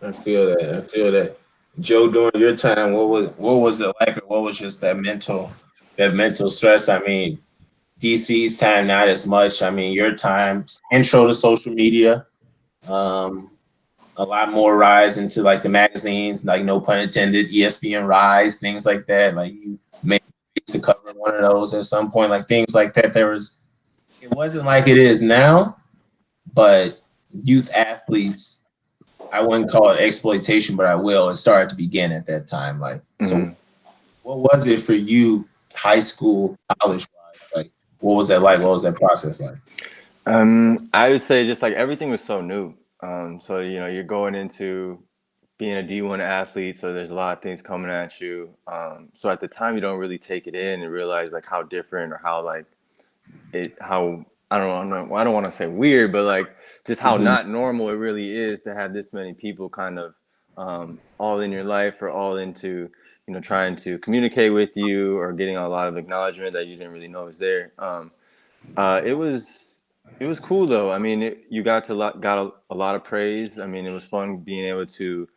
I feel that. Joe, during your time, what was it like, or what was just that mental stress? I mean, DC's time, not as much. I mean, your time, intro to social media, a lot more rise into, like, the magazines, like, no pun intended, ESPN Rise, things like that. Like, you made to cover one of those at some point, like, things like that. It wasn't like it is now, but youth athletes, I wouldn't call it exploitation, but I will. It started to begin at that time. Like, so what was it for you, high school, college wise? Like, what was that like? What was that process like? I would say just like everything was so new. So you're going into being a D1 athlete, so there's a lot of things coming at you. So at the time, you don't really take it in and realize, like, how different, or how, like, how I don't know. I don't want to say weird, but, like, just how not normal it really is to have this many people kind of all in your life, or all into trying to communicate with you, or getting a lot of acknowledgement that you didn't really know was there. It was cool though. I mean, you got a lot of praise. I mean, it was fun being able to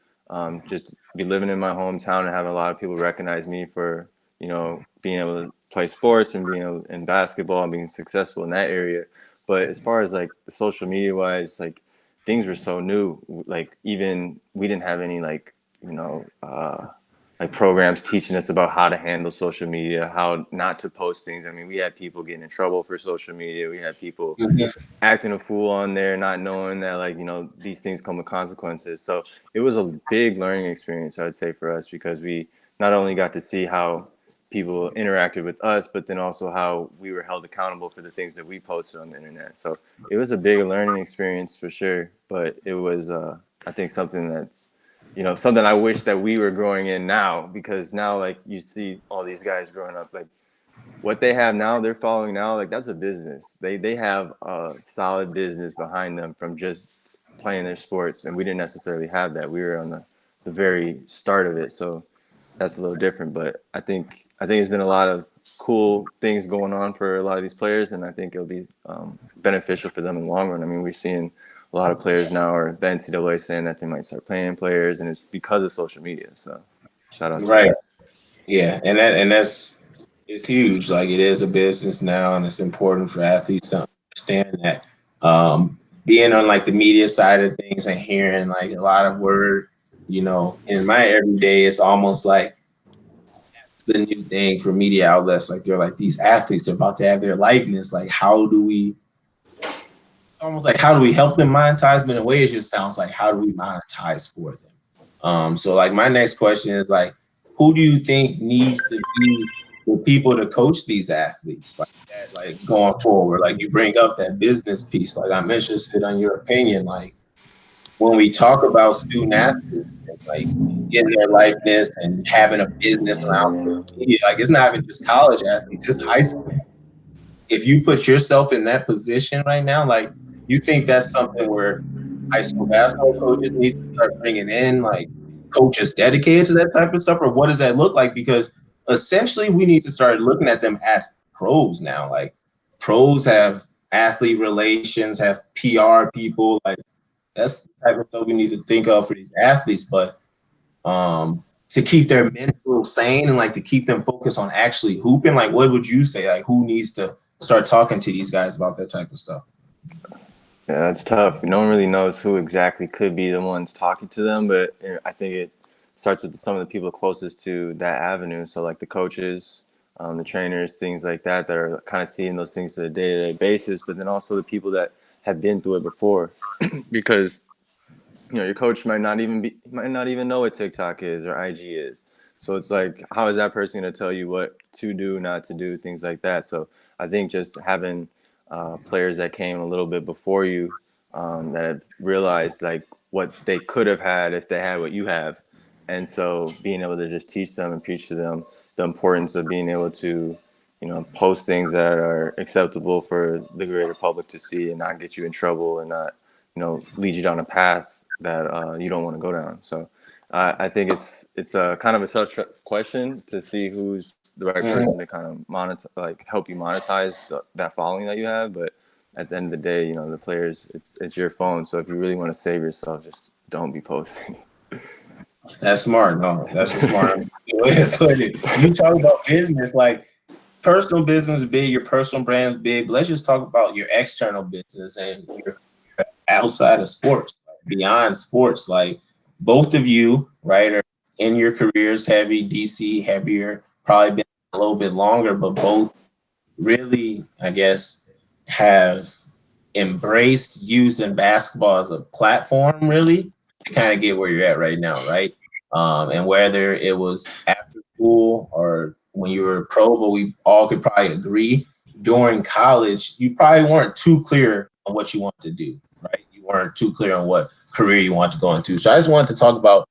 just be living in my hometown and having a lot of people recognize me for being able to play sports and being able in basketball and being successful in that area. But as far as like the social media wise, like things were so new. Like even we didn't have any like programs teaching us about how to handle social media, how not to post things. I mean, we had people getting in trouble for social media. We had people acting a fool on there, not knowing that these things come with consequences. So it was a big learning experience, I would say, for us, because we not only got to see how people interacted with us, but then also how we were held accountable for the things that we posted on the internet. So it was a big learning experience for sure. But it was, I think, something that's something I wish that we were growing in now, because now, like, you see all these guys growing up, like what they have now, they're following now, like that's a business. They have a solid business behind them from just playing their sports, and we didn't necessarily have that. We were on the very start of it, so that's a little different. But I think it's been a lot of cool things going on for a lot of these players, and I think it'll be beneficial for them in the long run. I mean, we're seeing a lot of players now, or the NCAA saying that they might start playing players, and it's because of social media. So shout out to Right. that. Yeah, that's it's huge. Like it is a business now, and it's important for athletes to understand that. Being on like the media side of things and hearing like a lot of word, in my everyday, it's almost like that's the new thing for media outlets. Like they're like these athletes are about to have their likeness. Like how do we help them monetize? But in a way, it just sounds like how do we monetize for them? So like my next question is like, who do you think needs to be the people to coach these athletes like that, like going forward? Like you bring up that business piece. Like I'm interested on your opinion. Like when we talk about student athletes, like getting their likeness and having a business around social media, like it's not even just college athletes, it's high school. If you put yourself in that position right now, like you think that's something where high school basketball coaches need to start bringing in like coaches dedicated to that type of stuff, or what does that look like? Because essentially we need to start looking at them as pros now. Like pros have athlete relations, have PR people, like that's the type of stuff we need to think of for these athletes. But to keep their mental sane and like to keep them focused on actually hooping, like what would you say? Like who needs to start talking to these guys about that type of stuff? Yeah, that's tough. No one really knows who exactly could be the ones talking to them, but I think it starts with some of the people closest to that avenue. So like the coaches, the trainers, things like that, that are kind of seeing those things on a day-to-day basis, but then also the people that have been through it before, because your coach might not even know what TikTok is or IG is. So it's like, how is that person going to tell you what to do, not to do, things like that. So I think just having players that came a little bit before you, that have realized like what they could have had if they had what you have, and so being able to just teach them and preach to them the importance of being able to post things that are acceptable for the greater public to see and not get you in trouble and not lead you down a path that you don't want to go down. So I think it's a kind of a tough question to see who's the right person to kind of like help you monetize that following that you have. But at the end of the day, the players, it's your phone. So if you really want to save yourself, just don't be posting. That's smart. No, that's a smart way to put it. You talk about business, like personal business is big, your personal brand's big. But let's just talk about your external business and your outside of sports, beyond sports. Like both of you, right, are in your careers heavy, DC heavier, probably been a little bit longer, but both really, I guess, have embraced using basketball as a platform, really, to kind of get where you're at right now, right? And whether it was after school or when you were pro, but we all could probably agree during college, you probably weren't too clear on what you want to do, right? You weren't too clear on what career you want to go into. So I just wanted to talk about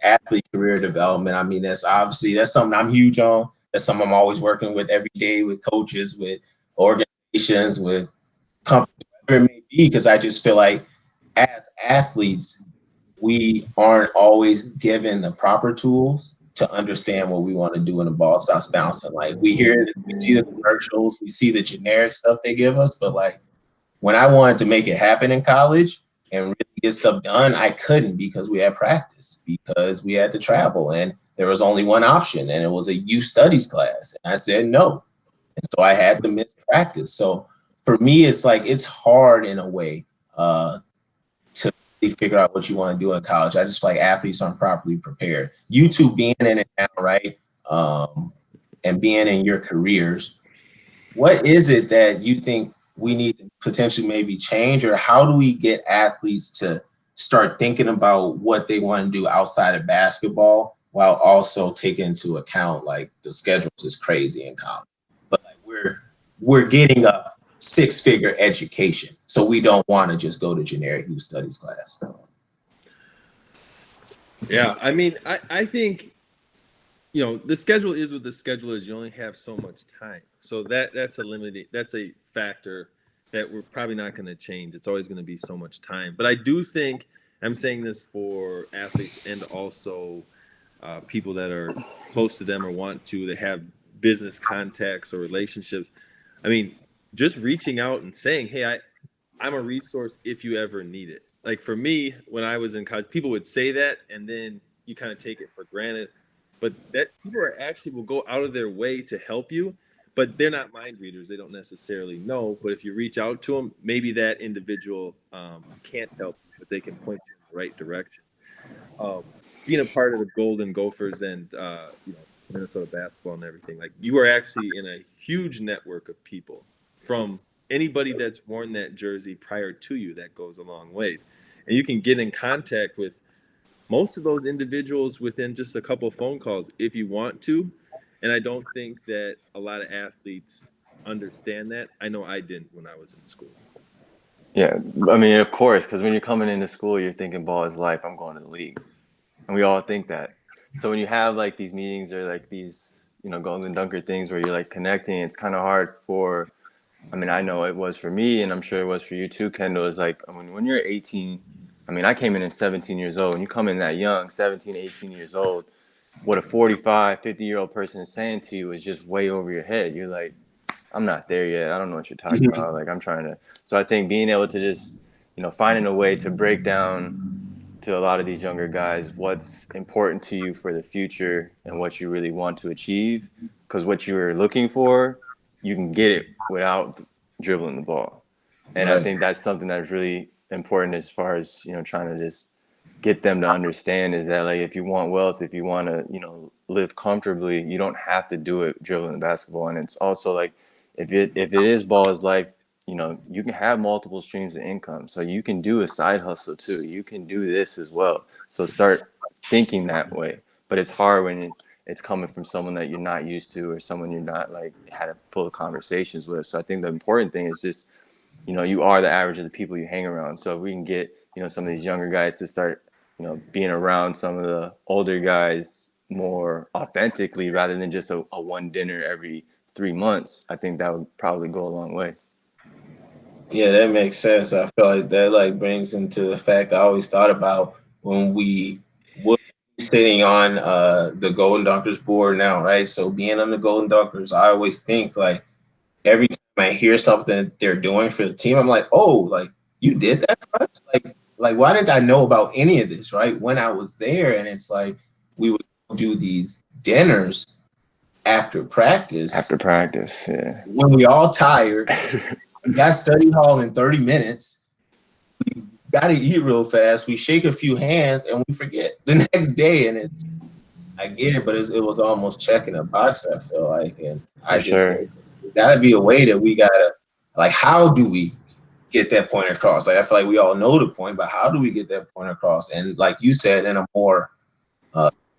athlete career development. I mean, that's something I'm huge on. That's something I'm always working with every day with coaches, with organizations, with companies, whatever it may be, because I just feel like as athletes, we aren't always given the proper tools to understand what we want to do when the ball stops bouncing. Like we see the commercials, we see the generic stuff they give us, but like when I wanted to make it happen in college and really get stuff done, I couldn't because we had practice, because we had to travel, and there was only one option, and it was a youth studies class. And I said no. And so I had to miss practice. So for me, it's like it's hard in a way to really figure out what you want to do in college. I just feel like athletes aren't properly prepared. You two being in it now, right? And being in your careers, what is it that you think we need to potentially maybe change, or how do we get athletes to start thinking about what they want to do outside of basketball while also taking into account like the schedules is crazy in college, but like we're getting a six-figure education, so we don't want to just go to generic youth studies class. Yeah, I mean, I think, you know, the schedule is what the schedule is. You only have so much time, so that's a factor that we're probably not going to change. It's always going to be so much time. But I do think, I'm saying this for athletes and also people that are close to them or want to, that have business contacts or relationships. I mean, just reaching out and saying, hey, I'm a resource if you ever need it. Like for me, when I was in college, people would say that, and then you kind of take it for granted. But that people are actually will go out of their way to help you, but they're not mind readers. They don't necessarily know. But if you reach out to them, maybe that individual can't help you, but they can point you in the right direction. Being a part of the Golden Gophers and you know, Minnesota basketball and everything, like you are actually in a huge network of people, from anybody that's worn that jersey prior to you. That goes a long ways, and you can get in contact with most of those individuals within just a couple of phone calls if you want to. And I don't think that a lot of athletes understand that. I know I didn't when I was in school. Yeah, I mean, of course, because when you're coming into school, you're thinking ball is life. I'm going to the league, and we all think that. So when you have like these meetings or like these, you know, Golden Dunker things where you're like connecting, it's kind of hard for. I mean, I know it was for me, and I'm sure it was for you too, Kendall. Is like when you're 18. I mean, I came in at 17 years old. When you come in that young, 17, 18 years old, what a 45, 50-year-old person is saying to you is just way over your head. You're like, I'm not there yet. I don't know what you're talking about. Like, I'm trying to. So I think being able to just, you know, finding a way to break down to a lot of these younger guys what's important to you for the future and what you really want to achieve. Because what you're looking for, you can get it without dribbling the ball. And I think that's something that's really important as far as, you know, trying to just get them to understand is that, like, if you want wealth, if you want to, you know, live comfortably, you don't have to do it dribbling the basketball. And it's also like, if it is ball is life, you know, you can have multiple streams of income. So you can do a side hustle too. You can do this as well. So start thinking that way. But it's hard when it's coming from someone that you're not used to or someone you're not like had a full conversations with. So I think the important thing is just, you know, you are the average of the people you hang around. So if we can get, you know, some of these younger guys to start, you know, being around some of the older guys more authentically rather than just a one dinner every 3 months, I think that would probably go a long way. Yeah, that makes sense. I feel like that like brings into the fact I always thought about when we were sitting on the Golden Dunkers board now, right? So being on the Golden Dunkers, I always think like every time I hear something they're doing for the team, I'm like, oh, like you did that for us? Like why didn't I know about any of this, right? When I was there, and it's like we would do these dinners after practice. After practice, yeah. When we all tired. We got study hall in 30 minutes. We got to eat real fast. We shake a few hands and we forget the next day. And it's, I get it, but it was almost checking a box, I feel like. And I just sure. got to be a way that we got to, like, how do we get that point across? Like, I feel like we all know the point, but how do we get that point across? And like you said, in a more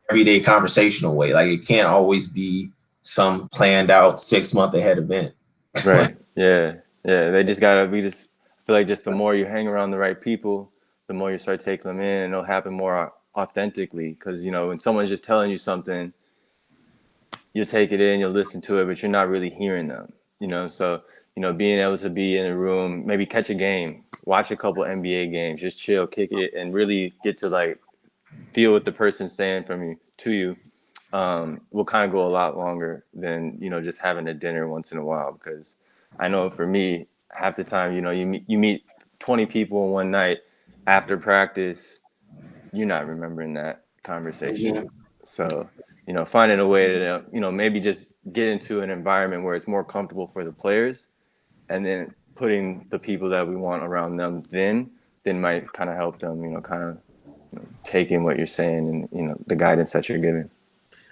everyday conversational way, like it can't always be some planned out 6 month ahead event. Right. Yeah. Yeah. They just gotta I feel like just the more you hang around the right people, the more you start taking them in, and it'll happen more authentically. Because, you know, when someone's just telling you something, you'll take it in, you'll listen to it, but you're not really hearing them, you know? So, you know, being able to be in a room, maybe catch a game, watch a couple NBA games, just chill, kick it, and really get to like feel what the person's saying from you to you. will kind of go a lot longer than, you know, just having a dinner once in a while. Because I know for me, half the time, you know, you meet 20 people in one night after practice, you're not remembering that conversation. So, you know, finding a way to, you know, maybe just get into an environment where it's more comfortable for the players, and then putting the people that we want around them then might kind of help them, you know, kind of, you know, take in what you're saying and, you know, the guidance that you're giving.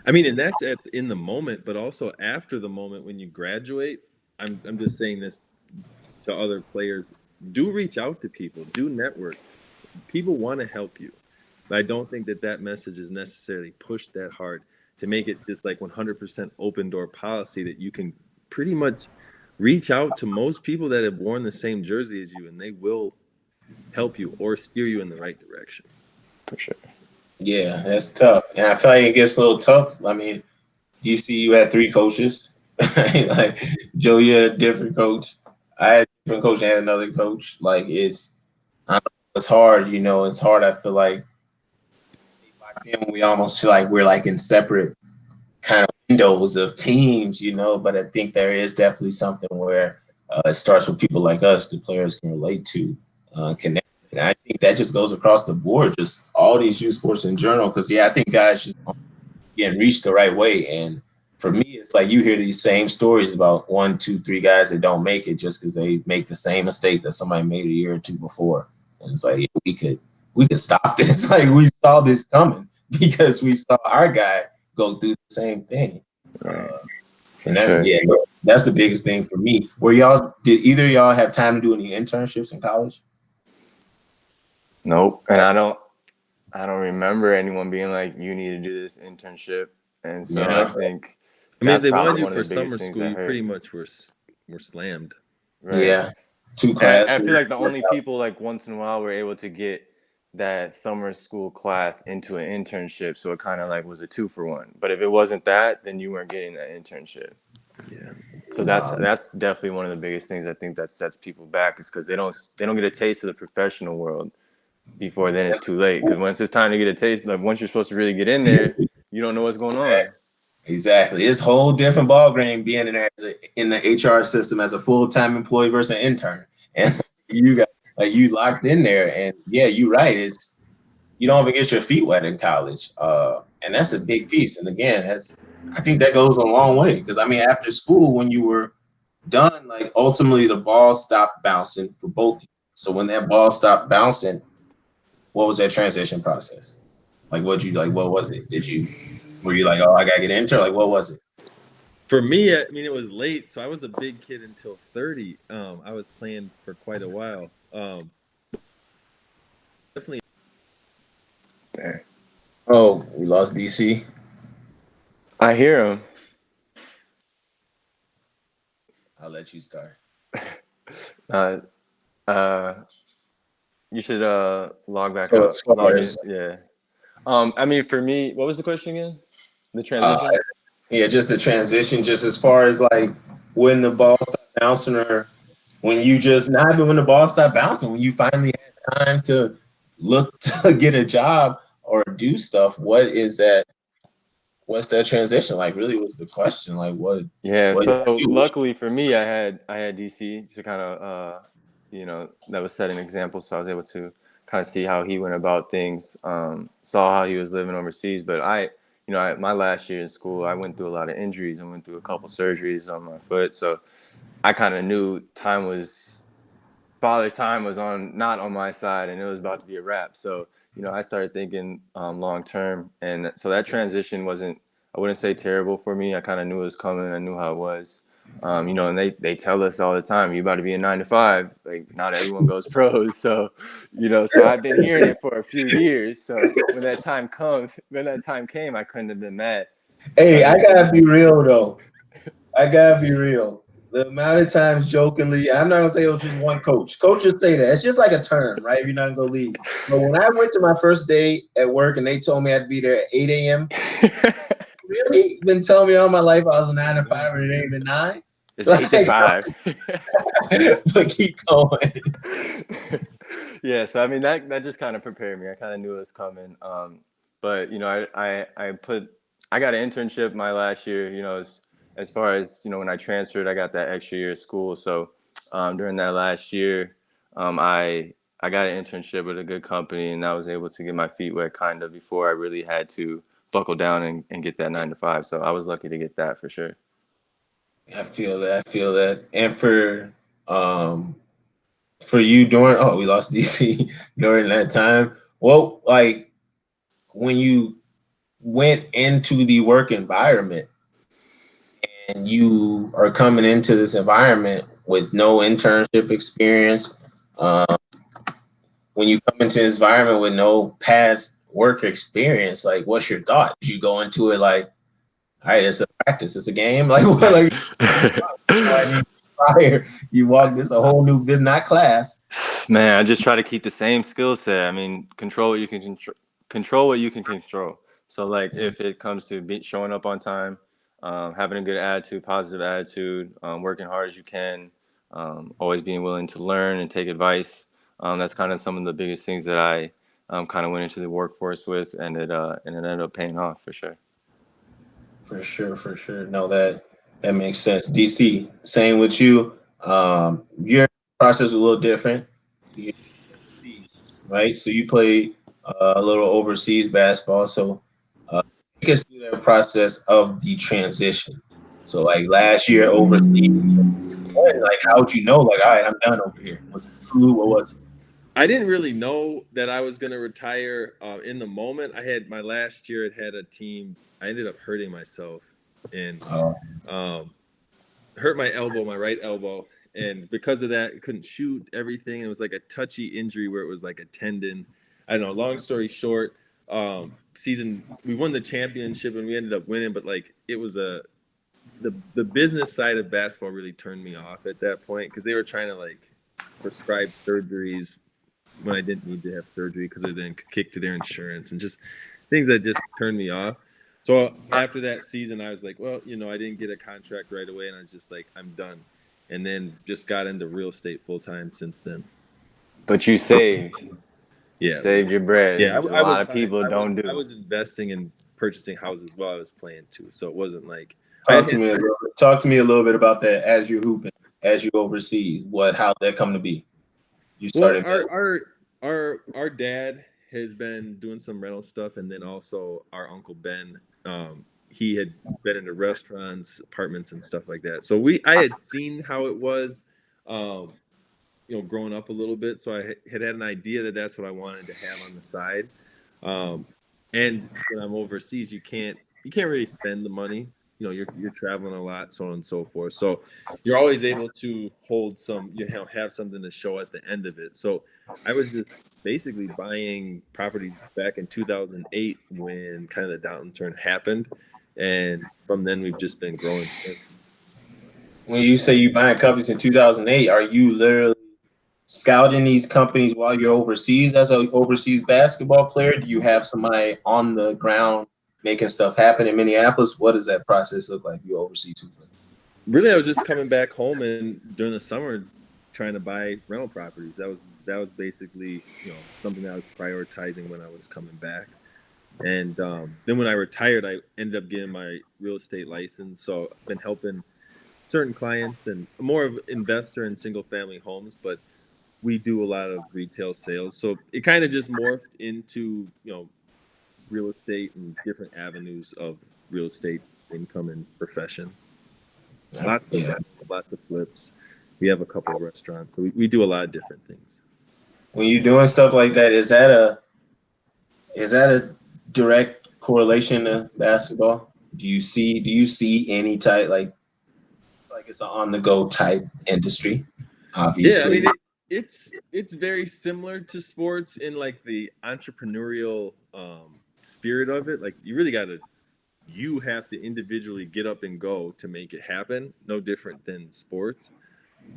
I mean, and that's in the moment, but also after the moment when you graduate. I'm just saying this to other players: do reach out to people, do network. People want to help you, but I don't think that message is necessarily pushed that hard to make it just like 100% open door policy that you can pretty much reach out to most people that have worn the same jersey as you, and they will help you or steer you in the right direction. For sure. Yeah, that's tough. And I feel like it gets a little tough. I mean, DC, you had 3 coaches. Like Joe, you had a different coach. I had a different coach and another coach. Like it's hard, you know, it's hard. I feel like back then we almost feel like we're like in separate kind of windows of teams, you know, but I think there is definitely something where it starts with people like us, the players can relate to, connect. And I think that just goes across the board, just all these youth sports in general. Because I think guys just getting reached the right way. And for me, it's like you hear these same stories about 1, 2, 3 guys that don't make it just because they make the same mistake that somebody made a year or two before. And it's like we could stop this. Like we saw this coming because we saw our guy go through the same thing. And that's that's the biggest thing for me. Did either of y'all have time to do any internships in college? Nope. And I don't remember anyone being like, you need to do this internship. And so I think I mean, if that's they wanted probably you one for of the biggest summer things school, I you pretty heard. much were slammed. Right. Yeah, 2 And classes. I feel like the only people like once in a while were able to get that summer school class into an internship. So it kind of like was a 2-for-1. But if it wasn't that, then you weren't getting that internship. Yeah. So that's definitely one of the biggest things I think that sets people back, is because they don't get a taste of the professional world before then it's too late. Because once it's time to get a taste, like once you're supposed to really get in there, you don't know what's going on. Exactly. It's a whole different ballgame being in there in the HR system as a full-time employee versus an intern. And you got you locked in there. And yeah, you're right. It's you don't even get your feet wet in college. And that's a big piece. And again, I think that goes a long way. Because I mean, after school, when you were done, like ultimately the ball stopped bouncing for both. So when that ball stopped bouncing, what was that transition process? Like what was it? Were you like, oh, I gotta get into? Like what was it? For me, I mean, it was late, so I was a big kid until 30. I was playing for quite a while. Definitely. Oh, we lost DC. I hear him. I'll let you start. You should log back out. Log in. Yeah. I mean, for me, what was the question again? The transition? Yeah, just the transition, just as far as like when the ball stopped bouncing, or when you just not even when the ball stopped bouncing, when you finally had time to look to get a job or do stuff. What's that transition like? Really was the question. Like what? Yeah. What So luckily for me, I had DC to kind of you know, that was set an example, so I was able to kind of see how he went about things. Saw how he was living overseas, but my last year in school, I went through a lot of injuries. I went through a couple surgeries on my foot, so I kind of knew Father Time was not on my side, and it was about to be a wrap. So, you know, I started thinking long term, and so that transition wasn't, I wouldn't say terrible for me. I kind of knew it was coming. I knew how it was. You know, and they tell us all the time, you about to be a 9 to 5. Like not everyone goes pros, so you know. So I've been hearing it for a few years. So when that time came, I couldn't have been mad. Hey, I gotta be real though. I gotta be real. The amount of times jokingly, I'm not gonna say it was just one coach. Coaches say that. It's just like a term, right? If you're not gonna leave. But when I went to my first day at work and they told me I'd be there at 8 a.m., really? Been telling me all my life I was a 9 to 5 and it ain't even 9? It's 8 to 5. But keep going. Yeah, so I mean that just kind of prepared me. I kind of knew it was coming. But you know, I got an internship my last year. You know, as far as when I transferred, I got that extra year of school. So during that last year, I got an internship with a good company, and I was able to get my feet wet kind of before I really had to buckle down and get that 9 to 5. So I was lucky to get that for sure. I feel that. I feel that. And for you during we lost DC during that time. Well, like when you went into the work environment and you are coming into this environment with no internship experience, when you come into this environment with no past work experience, like what's your thought? Did you go into it like, all right, it's a practice, it's a game? Like what? Like I need fire. You walk this a whole new business, not class. Man, I just try to keep the same skill set. I mean, control what you can control what you can control. So, like, if it comes to showing up on time, having a good attitude, positive attitude, working hard as you can, always being willing to learn and take advice. That's kind of some of the biggest things that I kind of went into the workforce with, and it ended up paying off for sure. For sure, for sure. No, that makes sense. DC, same with you. Your process is a little different. You're overseas, right? So you played a little overseas basketball. So take us through that process of the transition. So like last year overseas, like how would you know? Like, all right, I'm done over here. Was it food? What was it? I didn't really know that I was going to retire in the moment. I had my last year. It had a team. I ended up hurting myself and hurt my elbow, my right elbow, and because of that, I couldn't shoot everything. It was like a touchy injury where it was like a tendon. I don't know. Long story short, season we won the championship and we ended up winning, but like it was the business side of basketball really turned me off at that point because they were trying to like prescribe surgeries when I didn't need to have surgery because they didn't kick to their insurance and just things that just turned me off. So after that season, I was like, well, I didn't get a contract right away, and I was just like, I'm done. And then just got into real estate full time since then. But you saved. Yeah. You saved your bread. Yeah, A lot of people don't do. I was investing in purchasing houses while I was playing too, so it wasn't like. Talk to me a little bit about that as you're hooping, as you overseas. How that come to be? You started. Well, our dad has been doing some rental stuff, and then also our uncle Ben. He had been into restaurants, apartments, and stuff like that. So I had seen how it was, growing up a little bit. So I had an idea that that's what I wanted to have on the side. And when I'm overseas, you can't really spend the money. You're traveling a lot, so on and so forth. So you're always able to hold some, have something to show at the end of it. So I was just basically buying properties back in 2008 when kind of the downturn happened, and from then we've just been growing since. When you say you buying companies in 2008, are you literally scouting these companies while you're overseas as an overseas basketball player? Do you have somebody on the ground making stuff happen in Minneapolis? What does that process look like? You overseas hooping? Really, I was just coming back home and during the summer trying to buy rental properties. That was basically something that I was prioritizing when I was coming back. And then when I retired, I ended up getting my real estate license. So I've been helping certain clients and more of investor in single family homes, but we do a lot of retail sales. So it kind of just morphed into real estate and different avenues of real estate income and profession. Lots of rentals, lots of flips. We have a couple of restaurants, so we do a lot of different things. When you're doing stuff like that, is that a direct correlation to basketball? Do you see any type like it's an on the go type industry? Obviously, Yeah, I mean it's very similar to sports in like the entrepreneurial spirit of it. Like you have to individually get up and go to make it happen. No different than sports,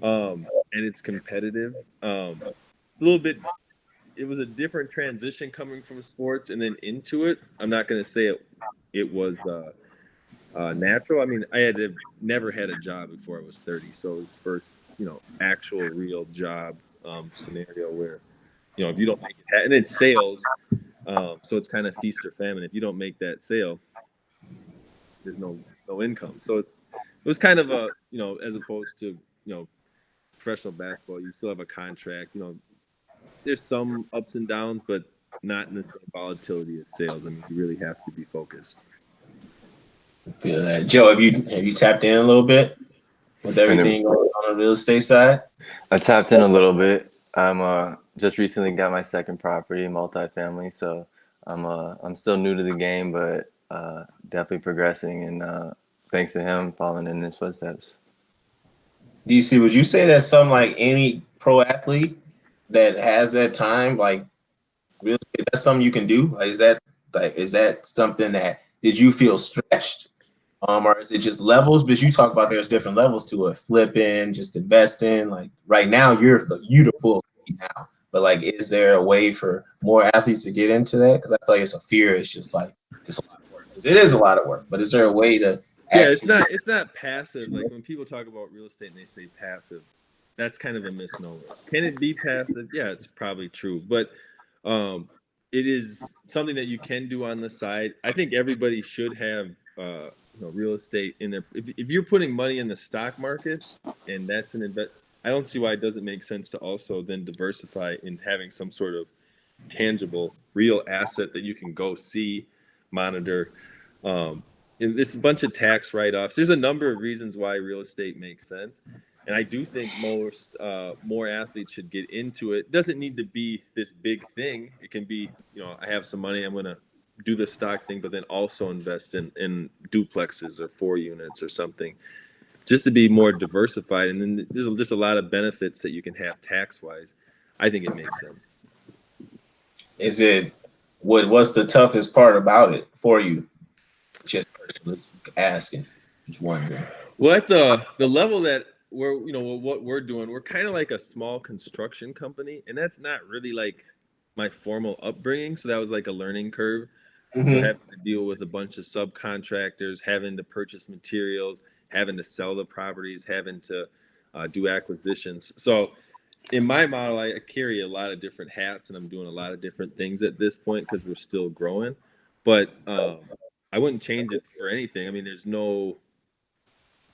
and it's competitive. A little bit. It was a different transition coming from sports and then into it. I'm not going to say it was natural. I mean, I had never had a job before I was 30, so it was first actual real job scenario where if you don't make it, and it's sales, so it's kind of feast or famine. If you don't make that sale, there's no income. So it was kind of a, you know, as opposed to, you know, professional basketball, you still have a contract. You know, there's some ups and downs, but not in the same volatility of sales. I mean, you really have to be focused. Feel that. Joe, have you tapped in a little bit with everything going on the real estate side? I tapped in a little bit. I'm just recently got my second property, multifamily, so I'm still new to the game, but definitely progressing, and thanks to him, following in his footsteps. DC, would you say that some like any pro athlete that has that time, like real estate, that's something you can do? Like, is that something that did you feel stretched? Or is it just levels? Because you talk about there's different levels to it, flipping, just investing. Like right now, you're the full speed now. But like, is there a way for more athletes to get into that? Because I feel like it's a fear. It's just like it's a lot of work. 'Cause it is a lot of work. But is there a way to? Yeah, it's not passive. Like when people talk about real estate and they say passive, that's kind of a misnomer. Can it be passive? Yeah, it's probably true, but it is something that you can do on the side. I think everybody should have you know, real estate in there. If you're putting money in the stock market and that's an invest, I don't see why it doesn't make sense to also then diversify in having some sort of tangible, real asset that you can go see, monitor. And there's a bunch of tax write-offs. There's a number of reasons why real estate makes sense. And I do think most more athletes should get into it. It doesn't need to be this big thing. It can be, you know, I have some money, I'm going to do the stock thing, but then also invest in duplexes or 4 units or something, just to be more diversified. And then there's just a lot of benefits that you can have tax-wise. I think it makes sense. Is it what's the toughest part about it for you? Just asking, just wondering. Well, at the level that we're, you know, what we're doing, we're kind of like a small construction company, and that's not really like my formal upbringing. So that was like a learning curve. You know, having to deal with a bunch of subcontractors, having to purchase materials, having to sell the properties, having to do acquisitions. So in my model, I carry a lot of different hats, and I'm doing a lot of different things at this point because we're still growing. But I wouldn't change it for anything. I mean, there's no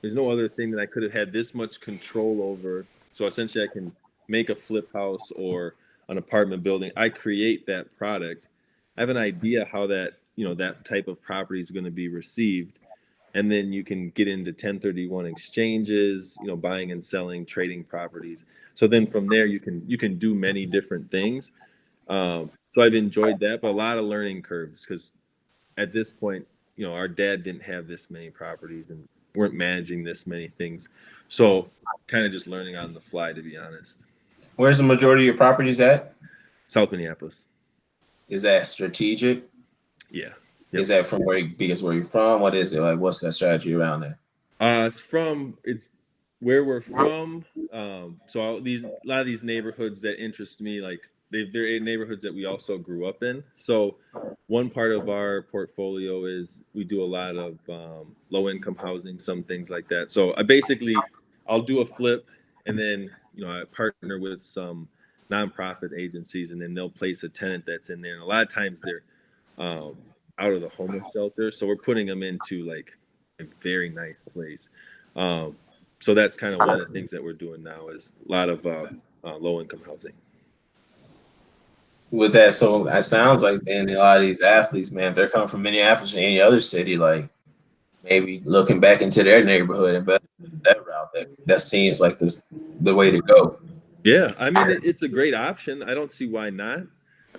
other thing that I could have had this much control over. So essentially, I can make a flip house or an apartment building. I create that product. I have an idea how that, you know, that type of property is going to be received, and then you can get into 1031 exchanges, you know, buying and selling, trading properties. So then from there, you can do many different things. So I've enjoyed that, but a lot of learning curves because at this point, you know, our dad didn't have this many properties and weren't managing this many things. So kind of just learning on the fly, to be honest. Where's the majority of your properties at? South Minneapolis. Is that strategic? Yeah. Yep. Is that from where you're from? What is it like? What's that strategy around there? It's where we're from. So a lot of these neighborhoods that interest me, like they're neighborhoods that we also grew up in. So one part of our portfolio is we do a lot of low income housing, some things like that. So I'll do a flip, and then, you know, I partner with some nonprofit agencies, and then they'll place a tenant that's in there. And a lot of times they're out of the homeless shelter, so we're putting them into like a very nice place. So that's kind of one of the things that we're doing now is a lot of low income housing. With that, so it sounds like then a lot of these athletes, man, if they're coming from Minneapolis or any other city, like maybe looking back into their neighborhood and that route, that seems like the way to go. Yeah, I mean, it's a great option. I don't see why not,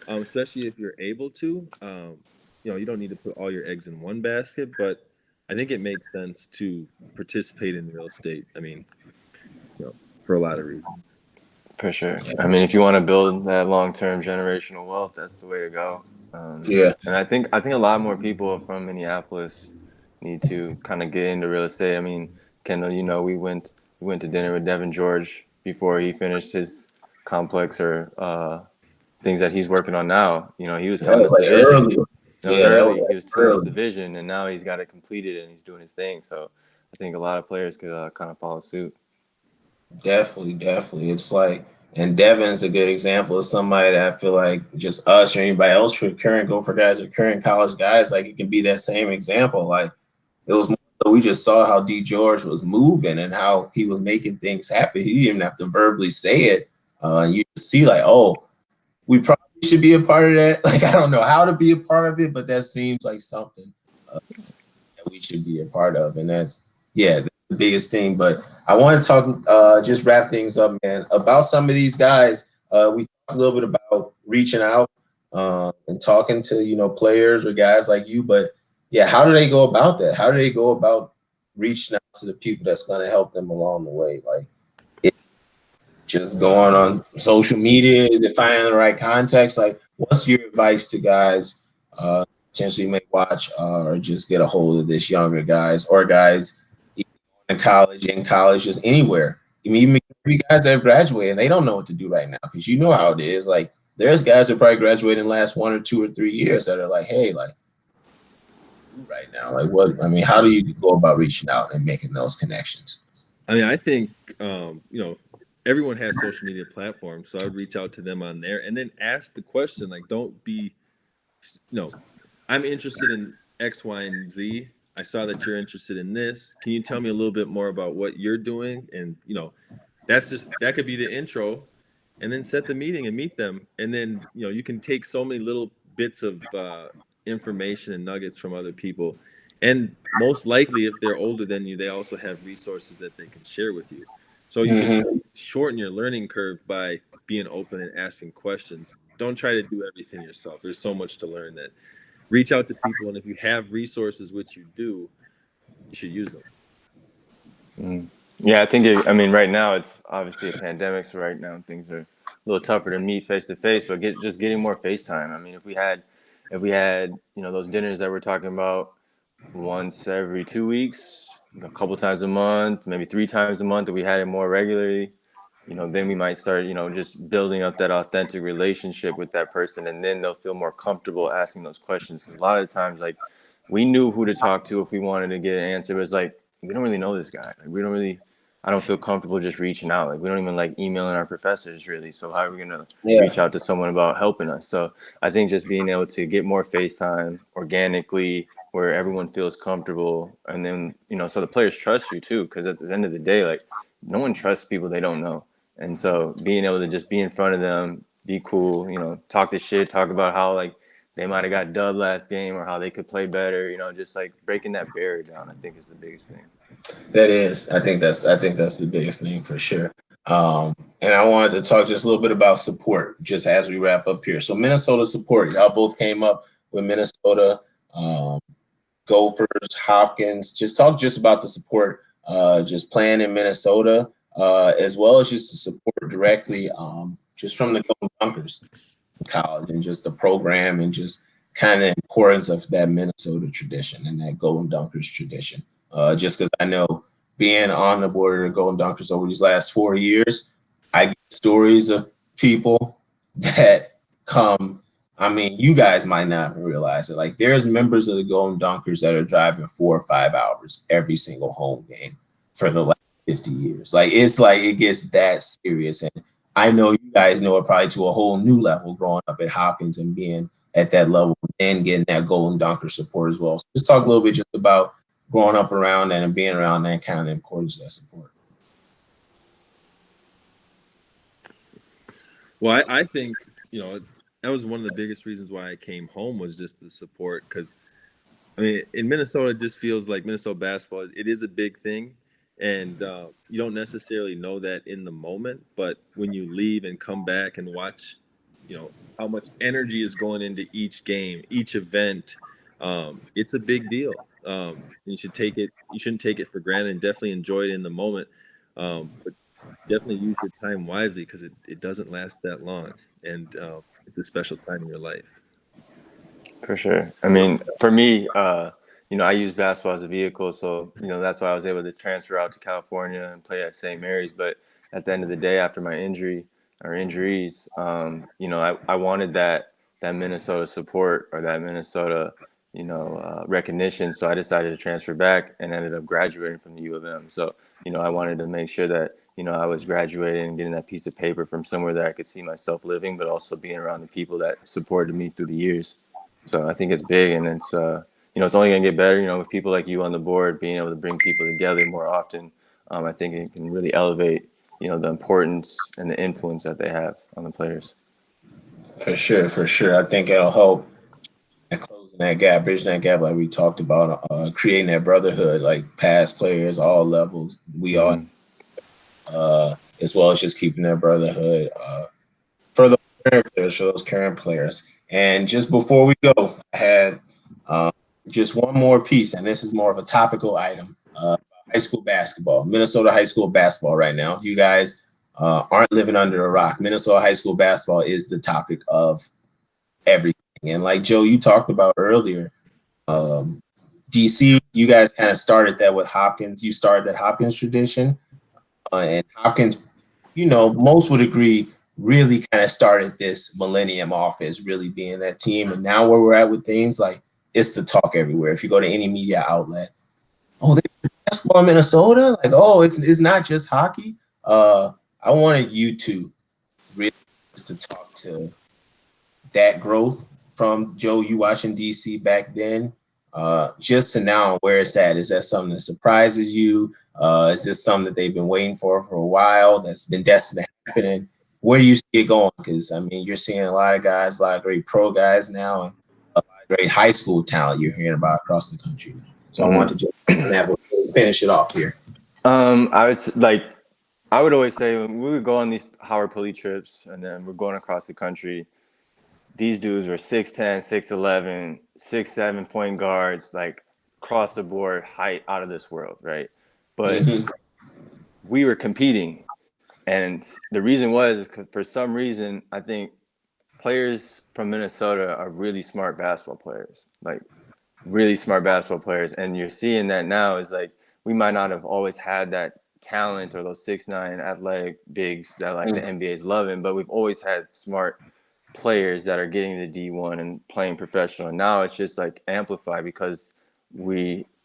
especially if you're able to. You know, you don't need to put all your eggs in one basket, but I think it makes sense to participate in real estate. I mean, you know, for a lot of reasons. For sure. I mean, if you want to build that long-term generational wealth, that's the way to go. And I think a lot more people from Minneapolis need to kind of get into real estate. I mean, Kendall, you know, we went to dinner with Devin George before he finished his complex or things that he's working on now. You know, he was telling us the vision. He was telling us the vision, and now he's got it completed and he's doing his thing. So I think a lot of players could kind of follow suit. Definitely. It's like, and Devin's a good example of somebody that I feel like just us or anybody else for current Gopher guys or current college guys, like it can be that same example. Like It was more so we just saw how D. George was moving and how he was making things happen. He didn't even have to verbally say it. You see, like, oh, we probably should be a part of that. Like, I don't know how to be a part of it, but that seems like something that we should be a part of. And that's the biggest thing. But I want to talk, just wrap things up, man, about some of these guys. We talked a little bit about reaching out and talking to, players or guys like you. But yeah, how do they go about that? How do they go about reaching out to the people that's going to help them along the way? Like, just going on social media? Is it finding the right context? Like, what's your advice to guys potentially may watch or just get a hold of this younger guys or guys in college, just anywhere? I mean, even maybe guys that have graduated and they don't know what to do right now, because you know how it is. Like, there's guys that probably graduated in the last 1 or 2 or 3 years that are like, hey, like, right now, like, what? I mean, how do you go about reaching out and making those connections? I mean, I think everyone has social media platforms, so I would reach out to them on there and then ask the question. Like, don't be, I'm interested in X, Y, and Z. I saw that you're interested in this. Can you tell me a little bit more about what you're doing? And that could be the intro, and then set the meeting and meet them. And then you can take so many little bits of information and nuggets from other people. And most likely, if they're older than you, they also have resources that they can share with you. So you can really shorten your learning curve by being open and asking questions. Don't try to do everything yourself. There's so much to learn. That reach out to people, and if you have resources, which you do, you should use them. Yeah, I think. I mean, right now it's obviously a pandemic, so right now things are a little tougher to meet face to face. But just getting more FaceTime. I mean, if we had, those dinners that we're talking about once every 2 weeks, a couple times a month, maybe 3 times a month, if we had it more regularly, then we might start, just building up that authentic relationship with that person, and then they'll feel more comfortable asking those questions. Because a lot of the times, like, we knew who to talk to if we wanted to get an answer, but it's like, we don't really know this guy. Like, I don't feel comfortable just reaching out. Like, we don't even like emailing our professors really. So how are we gonna reach out to someone about helping us? So I think just being able to get more FaceTime organically, where everyone feels comfortable, and then so the players trust you too. Because at the end of the day, like, no one trusts people they don't know. And so being able to just be in front of them, be cool, talk the shit, talk about how, like, they might have got dubbed last game or how they could play better, just like breaking that barrier down, I think is the biggest thing. That is, I think that's the biggest thing for sure. And I wanted to talk just a little bit about support, just as we wrap up here. So Minnesota support, y'all both came up with Minnesota, Gophers, Hopkins. Just talk just about the support, just playing in Minnesota, as well as just the support directly, just from the Golden Dunkers college and just the program and just kind of importance of that Minnesota tradition and that Golden Dunkers tradition. Just because I know being on the board of the Golden Dunkers over these last 4 years, I get stories of people that come. I mean, you guys might not realize it. Like, there's members of the Golden Dunkers that are driving 4 or 5 hours every single home game for the last 50 years. Like, it's like it gets that serious. And I know you guys know it probably to a whole new level growing up at Hopkins and being at that level and getting that Golden Dunker support as well. So just talk a little bit just about growing up around that and being around that, kind of the importance of that support. Well, I think, that was one of the biggest reasons why I came home, was just the support. Because, I mean, in Minnesota, it just feels like Minnesota basketball, it is a big thing. And you don't necessarily know that in the moment. But when you leave and come back and watch, how much energy is going into each game, each event, it's a big deal. You shouldn't take it for granted, and definitely enjoy it in the moment. But definitely use your time wisely, because it doesn't last that long, and it's a special time in your life. For sure. I mean, for me, I use basketball as a vehicle, so that's why I was able to transfer out to California and play at St. Mary's. But at the end of the day, after my injuries, I wanted that Minnesota support or that Minnesota recognition. So I decided to transfer back and ended up graduating from the U of M. So I wanted to make sure that I was graduating and getting that piece of paper from somewhere that I could see myself living, but also being around the people that supported me through the years. So I think it's big, and it's it's only going to get better, with people like you on the board, being able to bring people together more often. I think it can really elevate, the importance and the influence that they have on the players. For sure, for sure. I think it'll help in closing that gap, bridging that gap, like we talked about, creating that brotherhood, like past players, all levels. We all, as well as just keeping that brotherhood for those current players, for those current players. And just before we go, I had just one more piece, and this is more of a topical item. High school basketball, Minnesota high school basketball right now. If you guys aren't living under a rock, Minnesota high school basketball is the topic of everything. And like Joe, you talked about earlier, DC, you guys kind of started that with Hopkins. You started that Hopkins tradition. And Hopkins, most would agree, really kind of started this millennium off as really being that team. And now where we're at with things, like, it's the talk everywhere. If you go to any media outlet, oh, they play basketball in Minnesota? Like, oh, it's not just hockey. I wanted you to really just to talk to that growth from Joe, you watching DC back then, just to now where it's at. Is that something that surprises you? Is this something that they've been waiting for a while, that's been destined to happen? And where do you see it going? Because, I mean, you're seeing a lot of guys, a lot of great pro guys now, and a lot of great high school talent you're hearing about across the country. So I want to just finish it off here. I would always say when we would go on these Howard Pulley trips and then we're going across the country, these dudes were 6'10", 6'11", 6'7" point guards, like across the board, height out of this world, right? But we were competing. And the reason was, for some reason, I think players from Minnesota are really smart basketball players, like really smart basketball players. And you're seeing that now is like, we might not have always had that talent or those 6'9" athletic bigs that like the NBA is loving, but we've always had smart players that are getting to D1 and playing professional. And now it's just like amplified because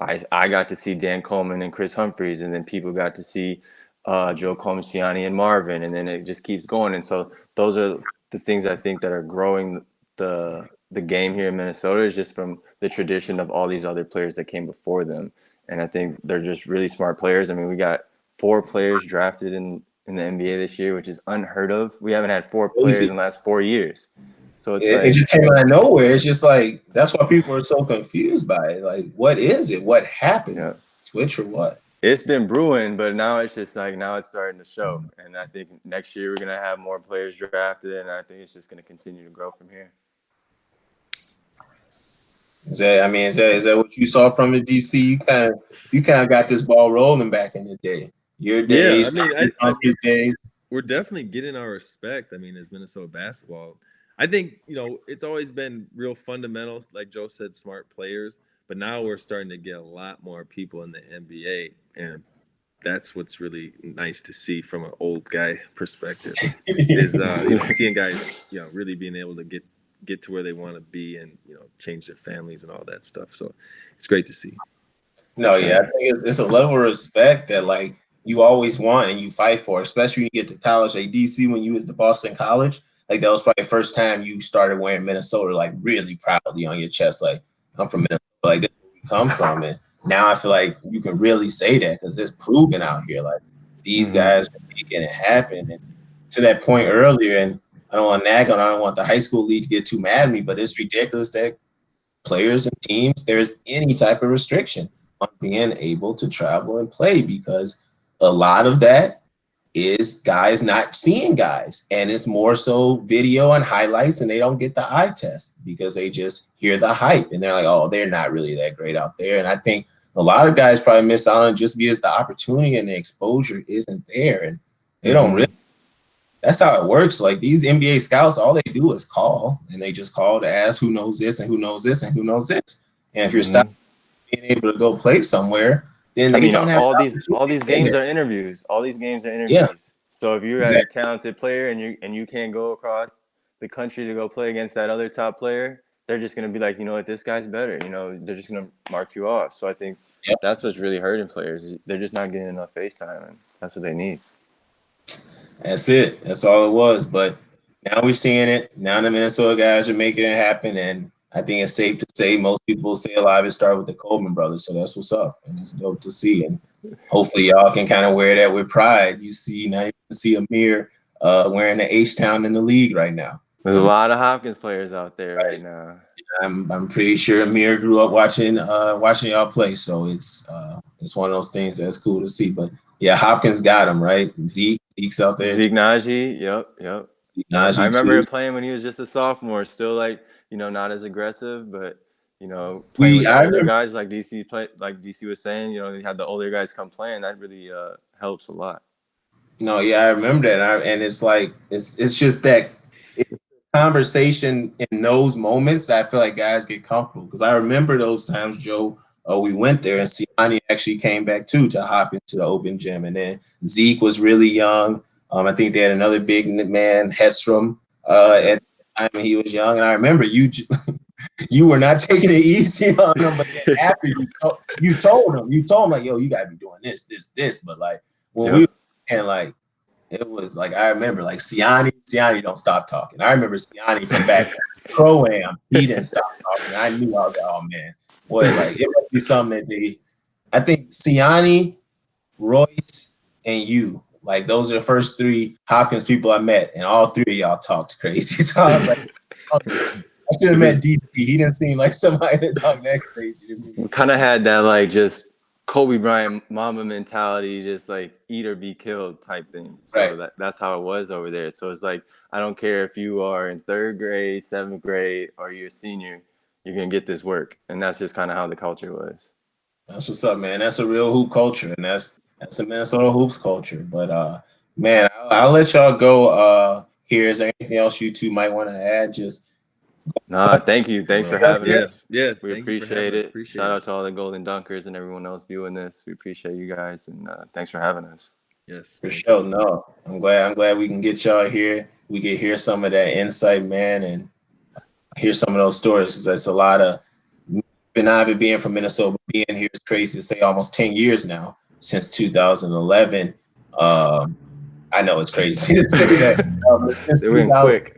I got to see Dan Coleman and Chris Humphreys, and then people got to see Joe Comisiani and Marvin, and then it just keeps going. And so those are the things I think that are growing the game here in Minnesota, is just from the tradition of all these other players that came before them. And I think they're just really smart players. I mean, we got 4 players drafted in the NBA this year, which is unheard of. We haven't had 4 players in the last 4 years. So it's it just came out of nowhere. It's just like, that's why people are so confused by it. Like, what is it? What happened? Yeah. Switch or what? It's been brewing, but now it's just like, now it's starting to show. And I think next year we're going to have more players drafted, and I think it's just going to continue to grow from here. Is that what you saw from the DC? You kind of got this ball rolling back in the day. Your days, days. We're definitely getting our respect. I mean, as Minnesota basketball, I think it's always been real fundamentals, like Joe said, smart players. But now we're starting to get a lot more people in the NBA, and that's what's really nice to see from an old guy perspective. Is seeing guys really being able to get to where they want to be, and change their families and all that stuff. So it's great to see. No, yeah, I think it's a level of respect that like you always want and you fight for, especially when you get to college. Like DC, when you was to Boston College, like that was probably the first time you started wearing Minnesota like really proudly on your chest. Like, I'm from Minnesota, like this is where we come from. And now I feel like you can really say that because it's proven out here. Like, these guys are making it happen. And to that point earlier, and I don't want to nag on, I don't want the high school league to get too mad at me, but it's ridiculous that players and teams, there's any type of restriction on being able to travel and play, because a lot of that is guys not seeing guys, and it's more so video and highlights, and they don't get the eye test because they just hear the hype and they're like, oh, they're not really that great out there. And I think a lot of guys probably miss out on just because the opportunity and the exposure isn't there, and they don't really. That's how it works. Like, these NBA scouts, all they do is call, and they just call to ask who knows this and who knows this and who knows this. And if you're stopping being able to go play somewhere, then they don't have all these games are interviews. All these games are interviews. Yeah. So if you're a talented player and you can't go across the country to go play against that other top player, they're just gonna be like, what, this guy's better. They're just gonna mark you off. So I think that's what's really hurting players. They're just not getting enough face time, and that's what they need. That's it. That's all it was. But now we're seeing it. Now the Minnesota guys are making it happen, and I think it's safe to say most people say alive it started with the Coleman brothers, so that's what's up, and it's dope to see. And hopefully y'all can kind of wear that with pride. You see now, you can see Amir wearing the H-Town in the league right now. There's a lot of Hopkins players out there right now. I'm pretty sure Amir grew up watching y'all play, so it's one of those things that's cool to see. But yeah, Hopkins got him right. Zeke's out there. Zeke Naji, yep. Najee I remember too. him playing when he was just a sophomore, still like, you know, not as aggressive, but you know, playing with the older guys like DC was saying, you know, they had the older guys come playing. That really helps a lot. No, yeah, I remember that, and it's like it's just that conversation in those moments that I feel like guys get comfortable, because I remember those times, Joe. We went there, and Siani actually came back too to hop into the open gym, and then Zeke was really young. I think they had another big man, Hestrom, at the time he was young, and I remember you were not taking it easy on him, but then after you told him like, yo, you gotta be doing this, but like when we were and like. It was like, I remember like Siani don't stop talking. I remember Siani from back Pro-Am, he didn't stop talking. I knew I was like, oh man, boy, like it must be something that I think Siani, Royce, and you, like those are the first three Hopkins people I met, and all three of y'all talked crazy. So I was like, okay, I should have met DC. He didn't seem like somebody that talked that crazy to me. We kind of had that like just Kobe Bryant Mamba mentality, just like eat or be killed type thing. So Right. that's how it was over there. So it's like, I don't care if you are in 3rd grade, 7th grade, or you're a senior, you're going to get this work. And that's just kind of how the culture was. That's what's up, man. That's a real hoop culture, and that's a Minnesota hoops culture. But man, I'll let y'all go here. Is there anything else you two might want to add? Thank you. Thanks for having us. Yeah, we appreciate it. Shout out to all the Golden Dunkers and everyone else viewing this. We appreciate you guys, and thanks for having us. Yes, for sure. No, I'm glad we can get y'all here. We can hear some of that insight, man, and hear some of those stories, because that's a lot of. I've being from Minnesota, being here is crazy to say, almost 10 years now, since 2011. I know it's crazy to say that. Since It went quick.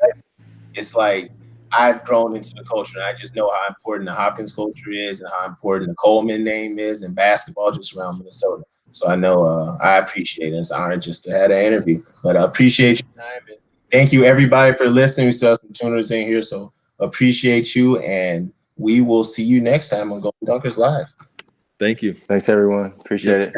It's like I've grown into the culture, and I just know how important the Hopkins culture is and how important the Coleman name is in basketball just around Minnesota. So I know I appreciate it. It's an honor just to have that interview. But I appreciate your time. And thank you, everybody, for listening. We still have some tuners in here, so appreciate you. And we will see you next time on Golden Dunkers Live. Thank you. Thanks, everyone. Appreciate it.